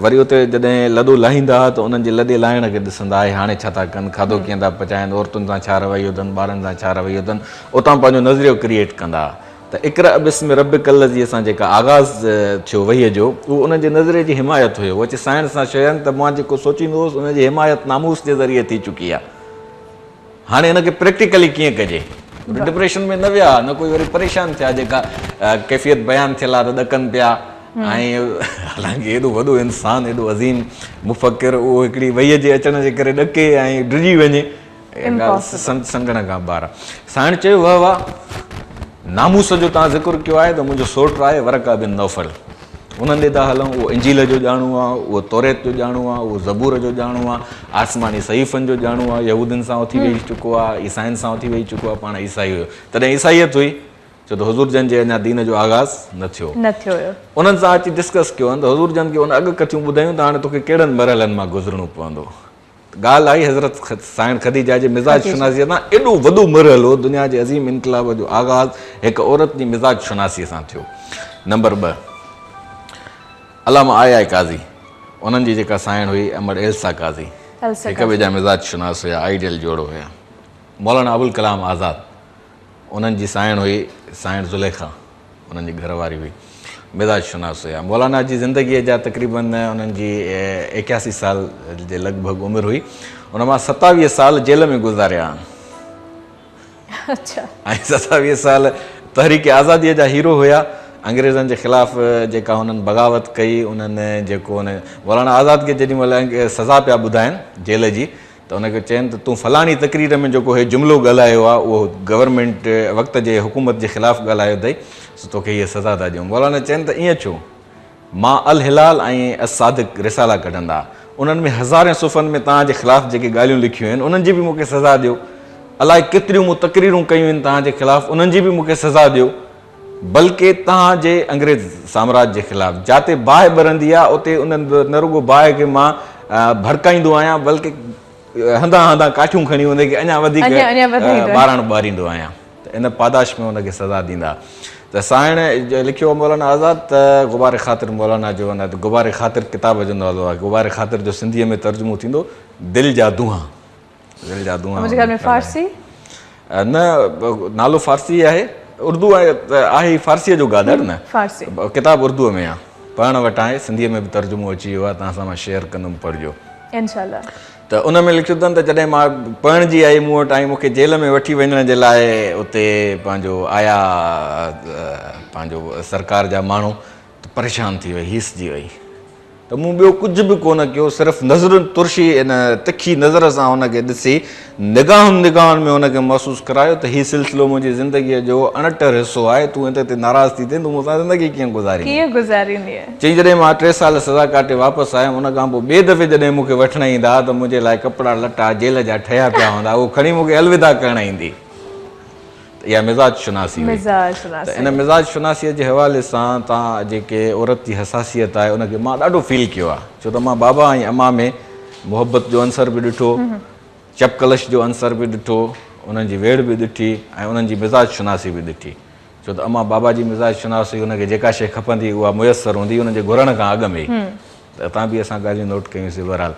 वरी उते जॾहिं लॾो लाहींदा हुआ त उन्हनि जे लॾे लाहिण खे ॾिसंदा, हाणे छा था कनि, खाधो कीअं था पचाइनि, औरतुनि सां छा रवैयो अथनि, ॿारनि सां छा रवैयो अथनि, उतां पंहिंजो नज़रियो क्रिएट कंदा। त इक़रा बिस्म रब्बिक लज़ी असां जेका आगाज़ थियो वहीअ जो, उहो उन्हनि जे नज़रिए जी हिमायत हुयो। उहो अचे साइंस सां शयुनि त मां जेको सोचींदो हुउसि उनजी हिमायत नामूस जे ज़रिए थी चुकी आहे। हाणे हिनखे प्रैक्टिकली कीअं कजे, डिप्रेशन में न विया, न कोई वरी परेशान थिया जेका कैफ़ियत बयानु थियल आहे त ॾकनि पिया। ऐं हालांकि एॾो वॾो इंसानु, एॾो अज़ीम मुफ़क्किर, उहो हिकिड़ी वहीअ जे अचण जे करे ॾके ऐं डिॼी वञे, संगण खां ॿार। साईं चयो वाह वाह, नामूस जो तव्हां ज़िक्र कयो आहे त मुंहिंजो सोट आहे वरक़ा बिन नौफल, उन्हनि ॾे था हलूं। उहो इंजील जो ॼाणू आहे, उहो तौरेत जो ॼाणू आहे, उहो ज़बूर जो ॼाणू आहे, आसमानी सहीफ़नि जो ॼाणू आहे, यहूदियुनि सां उथी वेही चुको आहे, ईसाइनि सां उथी वेही चुको आहे, पाण ईसाई हुयो। तॾहिं ईसाइयत हुई, छो त हज़ूर जन जे अञा दीन जो आगाज़ न थियो हुयो। उन्हनि सां अची डिस्कस कयो त हज़ूर जन खे उन अॻु कथियूं ॿुधायूं त हाणे तोखे कहिड़नि मरहलनि मां गुज़रणो पवंदो। ॻाल्हि आई हज़रत साईं ख़दीजा जे मिज़ाज शुनासीअ सां। एॾो वॾो मरहलो, दुनिया जे अज़ीम इनकलाब जो आगाज़ हिकु औरत जी मिज़ाज शुनासीअ सां थियो। नंबर 2, अलामा आया काज़ी, उन्हनि जी जेका साइण हुई अमर एल्सा काज़ी, हिक ॿिए जा मिज़ाज शुनास हुया, आइडियल जोड़ो हुया। मौलाना अबुल कलाम आज़ाद, उन्हनि जी साइण हुई साइण ज़ुलेखा, उन्हनि जी घरवारी हुई, मिज़ाज शुनास हुया। मौलाना जी ज़िंदगीअ जा तक़रीबन उन्हनि जी 81 साल जे लॻभॻि उमिरि हुई। उन मां 27 साल जेल में गुज़ारिया ऐं 27 साल तहरीक आज़ादीअ जा हीरो हुया। अंग्रेज़नि जे ख़िलाफ़ु जेका हुननि बग़ावत कई, उन्हनि जेको उन मौलाना आज़ाद खे जेॾी महिल सज़ा पिया ॿुधाइनि जेल जी, त उनखे चयनि त तूं फलाणी तक़रीर में जेको हे जुमिलो ॻाल्हायो आहे उहो गवर्नमेंट वक़्त जे हुकूमत जे ख़िलाफ़ु ॻाल्हायो अथई, तोखे हीअ सज़ा था ॾियूं। मौलाना चयनि त ईअं छो, मां अल हिलाल ऐं अस सादिक रिसाला कढंदा, उन्हनि में हज़ारे सुफ़नि में तव्हांजे ख़िलाफ़ु जेके ॻाल्हियूं लिखियूं आहिनि उन्हनि जी बि मूंखे सज़ा ॾियो। अलाए केतिरियूं मूं तक़रीरूं कयूं आहिनि तव्हांजे ख़िलाफ़ु, उन्हनि जी बि मूंखे सज़ा ॾियो। बल्कि तव्हांजे अंग्रेज़ साम्राज्य जे ख़िलाफ़ु जाते बाहि ॿरंदी आहे उते उन्हनि न रुगो बाहि खे मां भड़काईंदो आहियां, बल्कि हंधा हंधा काठियूं खणी हूंदे की अञा वधीक ॿारणु ॿारींदो आहियां। त इन पादाश में हुनखे सज़ा ॾींदा। त साइण लिखियो मौलाना आज़ाद त गुबार ख़ातिर मौलाना जो न त गुबार ख़ातिर किताब जो नालो आहे। गुबार ख़ातिर जो सिंधीअ में तर्जुमो थींदो दिलि जा दूंहा। दिलि जा दूंहा न, नालो फ़ारसी आहे, उर्दू आहे फ़ारसीअ जो गादड़ न, किताब उर्दूअ में आहे, पढ़ण वटि आहे, सिंधीअ में बि तर्जुमो अची वियो आहे, तव्हां सां मां शेयर कंदुमि, पढ़िजो इंशाअल्लाह। त उन में लिखियो अथनि त जॾहिं मां पढ़ण जी आई मूं वटि, ऐं मूंखे जेल में वठी वञण जे लाइ उते पंहिंजो आया पंहिंजो सरकार जा माण्हू, त परेशान थी वई, हीसजी वई। त मूं ॿियो कुझु बि कोन कयो, सिर्फ़ु नज़रुनि तुर्शी इन तिखी नज़र सां हुनखे ॾिसी निगाहुनि निगाहुनि में हुनखे महसूसु करायो त हीउ सिलसिलो मुंहिंजी ज़िंदगीअ जो अणटर हिसो आहे। तूं हिन ते नाराज़ थी थिए, तूं मूंसां ज़िंदगी कीअं गुज़ारींदी? चई जॾहिं मां 3 साल सज़ा काटे वापसि आयुमि, उन खां पोइ ॿिए दफ़े जॾहिं मूंखे वठण ईंदा त मुंहिंजे लाइ कपिड़ा लटा जेल जा ठहिया पिया हूंदा, उहो खणी मूंखे अलविदा करणु ईंदी। इहा मिज़ाज शुनासी हुई। त इन मिज़ाज शुनासीअ जे हवाले सां तव्हां जेके औरत जी हसासियत आहे उनखे मां ॾाढो फील कयो आहे, छो त मां बाबा ऐं अम्मा में मोहबत जो अंसर बि ॾिठो, चपकलश जो अंसर बि ॾिठो, उन्हनि जी वेड़ बि ॾिठी ऐं उन्हनि जी मिज़ाज शुनासी बि ॾिठी। छो त अम्मा बाबा जी मिज़ाज शुनासी हुनखे जेका शइ खपंदी उहा मुयसरु हूंदी हुनजे घुरण खां अॻु में। त तव्हां बि असां ॻाल्हियूं नोट कयूंसीं। बहरहाल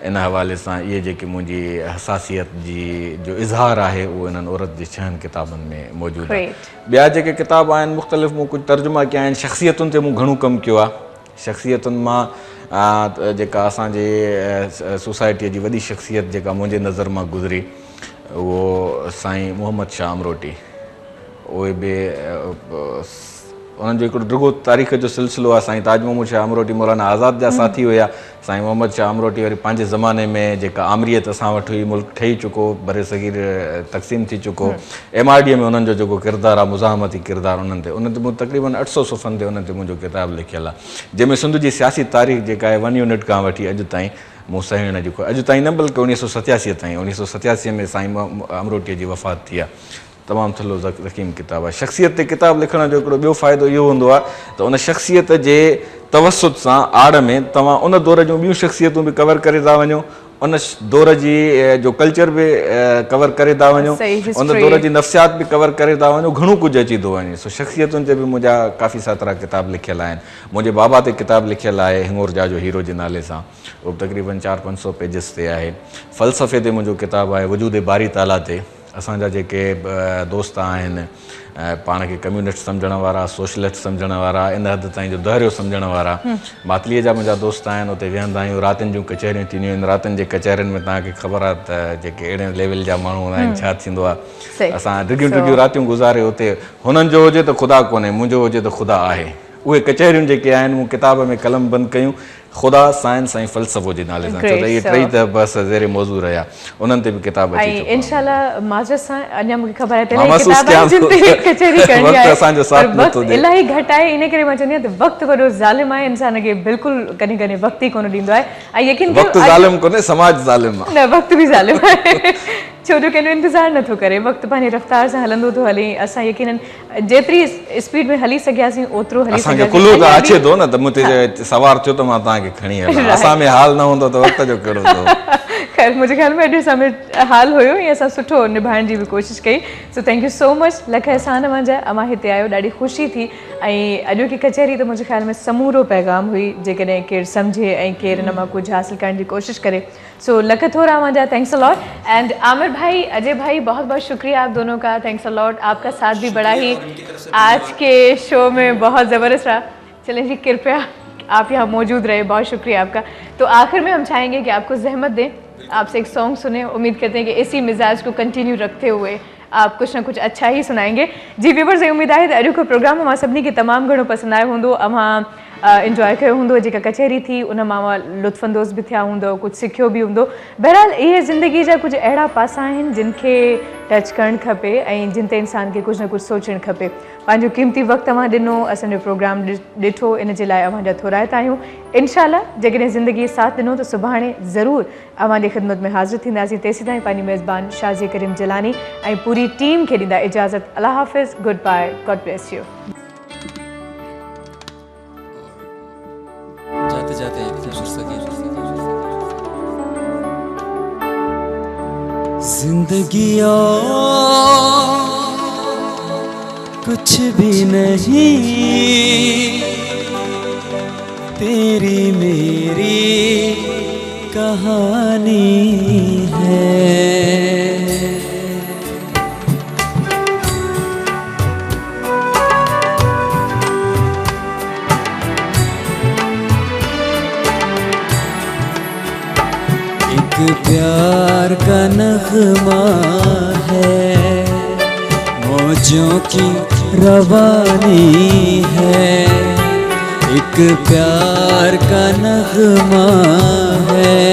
इन हवाले सां इहे जेकी मुंहिंजी हसासियत जी जो इज़हार आहे उहो इन्हनि औरत जे 6 किताबनि में मौजूदु आहे। ॿिया जेके किताब आहिनि मुख़्तलिफ़ मूं कुझु तर्जुमा कया आहिनि। शख़्सियतुनि ते मूं घणो कमु कयो आहे। शख़्सियतुनि मां जेका असांजे सोसाइटीअ जी वॾी शख़्सियत जेका मुंहिंजे नज़र मां गुज़री उहो साईं मोहम्मद शाह अमरोटी। उहे बि उन्हनि जो हिकिड़ो डिघो तारीख़ जो सिलसिलो आहे। साईं ताज मोहम्मद शाह अमरोटी मौलाना आज़ाद जा साथी हुया। साईं मोहम्मद शाह अमरोटी वरी पंहिंजे ज़माने में जेका आमरीयत असां वटि हुई, मुल्क ठही चुको, बरे सग़ीर तक़सीम थी चुको, MRD में उन्हनि जो जेको किरदारु आहे, मुज़ाहमती किरदारु उन्हनि ते मूं तक़रीबन 800 सुफ़नि ते उन्हनि ते मुंहिंजो किताबु लिखियलु आहे, जंहिंमें सिंध जी सियासी तारीख़ जेका आहे 1 यूनिट खां वठी अॼु ताईं मूं सहीण जेको अॼु ताईं न बल्कि 1987 ताईं, 1987 में साईं अमरोटीअ जी वफ़ात थी आहे। तमामु थलो ज़कीम किताबु आहे। शख़्सियत ते किताबु लिखण जो हिकिड़ो ॿियो फ़ाइदो इहो हूंदो आहे त उन शख़्सियत जे तवसुत सां आड़ में तव्हां उन दौर जूं ॿियूं शख़्सियतूं बि कवर करे था वञो, उन दौर जी जो कल्चर बि कवर करे था वञो, उन दौर जी नफ़्सियात बि कवर करे था वञो, घणो कुझु अची थो वञे। सो शख़्सियतुनि ते बि मुंहिंजा काफ़ी सातरा किताब लिखियल आहिनि। मुंहिंजे बाबा ते किताबु लिखियल आहे हिंगोर जा जो हीरो जे नाले सां, उहो तक़रीबन 400-500 पेजिस ते आहे। फ़लसफ़े ते मुंहिंजो किताबु आहे वजूद बारी ताला ते। असांजा जेके दोस्त आहिनि पाण खे कम्यूनिस्ट सम्झण वारा, सोशलिस्ट सम्झण वारा, इन हद ताईं जो दहरियो सम्झण वारा, मातलीअ जा मुंहिंजा दोस्त आहिनि। उते विहंदा आहियूं, रातिनि जूं कचहरियूं थींदियूं आहिनि। रातिनि जे कचहरियुनि में तव्हांखे ख़बर आहे त जेके अहिड़े लेवल जा माण्हू हूंदा आहिनि छा थींदो आहे। असां डिघियूं रातियूं गुज़ारे उते, हुननि जो हुजे त ख़ुदा कोन्हे, मुंहिंजो हुजे त ख़ुदा आहे। उहे कचहरियूं जेके आहिनि मूं किताब में कलम बंदि कयूं ख़ुदा, साइंस ऐं फ़लसफ़ो जे नाले सां, छो त इहे टई त बसि ज़ेरे मौज़ू रहिया, उन्हनि ते बि किताब अची चुका। इंशाल्लाह माज़रत सां अञा मूंखे ख़बर आहे इलाही घटि आहे, इन करे मां चवंदी आहियां त वक़्तु वॾो ज़ालिम आहे, इंसान खे बिल्कुलु कॾहिं कॾहिं वक़्तु ई कोन ॾींदो आहे। ऐं यकीन वक़्तु ज़ालिम कोन्हे, समाज ज़ालिम आहे। न, वक़्तु बि ज़ालिम आहे, छो जो कंहिंजो इंतज़ारु नथो करे, वक़्तु पंहिंजी रफ़्तार सां हलंदो थो हले। असां यकीनन जेतिरी स्पीड में हली सघियासीं ओतिरो हली असांखे कुल्लू त अचे थो न, त मूंखे सवार थियो त मां तव्हांखे खणी हलां। असां में हाल न हूंदो त वक़्त जो कहिड़ो हूंदो। ख़ैर मुंहिंजे ख़्याल में अॼु असां में हाल हुयो, ऐं असां सुठो निभाइण जी बि कोशिशि कई। So thank you so much, लख एहसान मुंहिंजा। अमां हिते आयो, ॾाढी ख़ुशी थी। ऐं अॼु की कचहरी त मुंहिंजे ख़्याल में समूरो पैगाम हुई, जेकॾहिं केरु सम्झे ऐं केरु इन मां कुझु हासिल करण जी कोशिशि करे। सो लख थोड़ा मुंहिंजा, thanks a lot. And Aamir भाई, अजय भाई, बहुत बहुत शुक्रिया आप दोनों का, थैंक्स अ लॉट। आपका साथ भी बड़ा ही आज के शो में बहुत ज़बरदस्त रहा। चलें जी, कृपया आप यहाँ मौजूद रहे, बहुत शुक्रिया आपका। तो आखिर में हम चाहेंगे कि आपको ज़हमत दें, आपसे एक सॉन्ग सुने। उम्मीद करते हैं कि इसी मिजाज को कंटिन्यू रखते हुए आप कुछ ना कुछ अच्छा ही सुनाएंगे। जी व्यूअर्स, उम्मीद है अॼु को प्रोग्राम अमां सभिनी खे तमामु घणो पसंदि आयो हूंदो। अमां इंजॉय कयो हूंदो, जेका कचहरी थी उन मां लुत्फ़अंदोज़ भी थिया हूंदो, कुछ सिखियो भी हूंदो। बहरहाल इहे ज़िंदगी जा कुछ अहिड़ा पासा आहिनि जिन खे टच करणु खपे ऐं जिन ते इंसान खे कुछ न कुछ सोचणु खपे। पंहिंजो क़ीमती वक़्तु अवां ॾिनो, असांजो प्रोग्राम ॾिठो, इन जे लाइ अवां जा थोराइता आहियूं। इंशाल्लाह जेकॾहिं ज़िंदगी साथ ॾिनो त सुभाणे ज़रूरु अवां जी ख़िदमत में हाज़िर थींदासीं। तेसीं ताईं पंहिंजी मेज़बान शाज़ी करीम जिलानी ऐं पूरी टीम खे ॾींदा इजाज़त। अल्लाह हाफ़िज़, good bye, God bless you. जाते जाते जिंदगी कुछ भी नहीं, तेरी मेरी कहानी है। एक प्यार का नग़्मा है, मौजों की रवानी है। एक प्यार का नग़्मा है,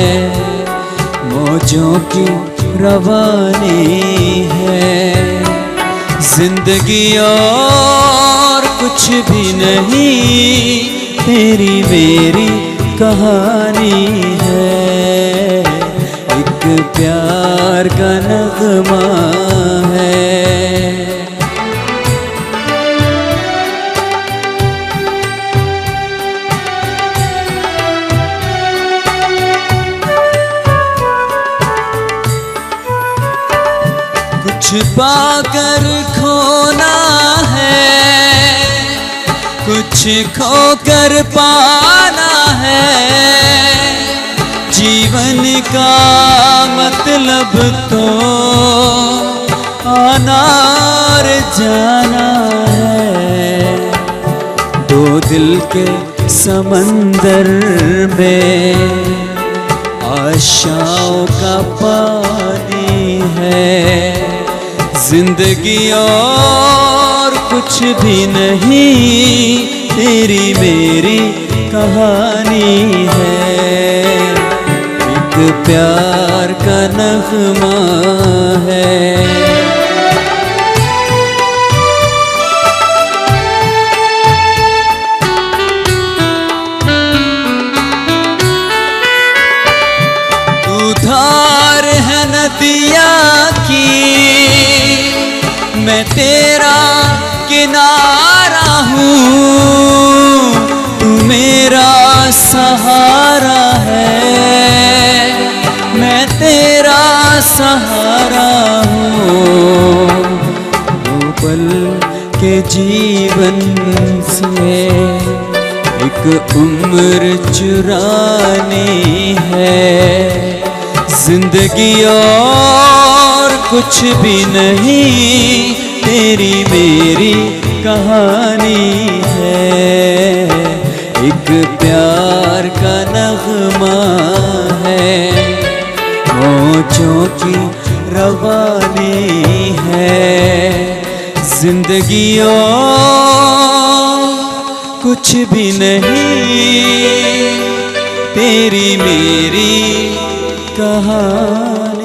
मौजों की रवानी है। जिंदगी और कुछ भी नहीं, तेरी मेरी कहानी है। एक प्यार का नग़्मा है। कुछ पाकर खोना है, कुछ खोकर पाना है। जीवन का मतलब तो आना और जाना है। दो दिल के समंदर में आशाओं का पानी है। जिंदगी और कुछ भी नहीं, तेरी मेरी कहानी है। एक प्यार का नग़्मा है। तू धार है नदिया की, मैं तेरा किनारा हूँ, तू मेरा सहारा है, मैं तेरा सहारा हूँ। वो पल के जीवन से एक उम्र चुरानी है, जिंदगी और कुछ भी नहीं, तेरी मेरी कहानी है। एक प्यार का नगमा है, मौजों की रवानी है, जिंदगी और कुछ भी नहीं, तेरी मेरी कहानी।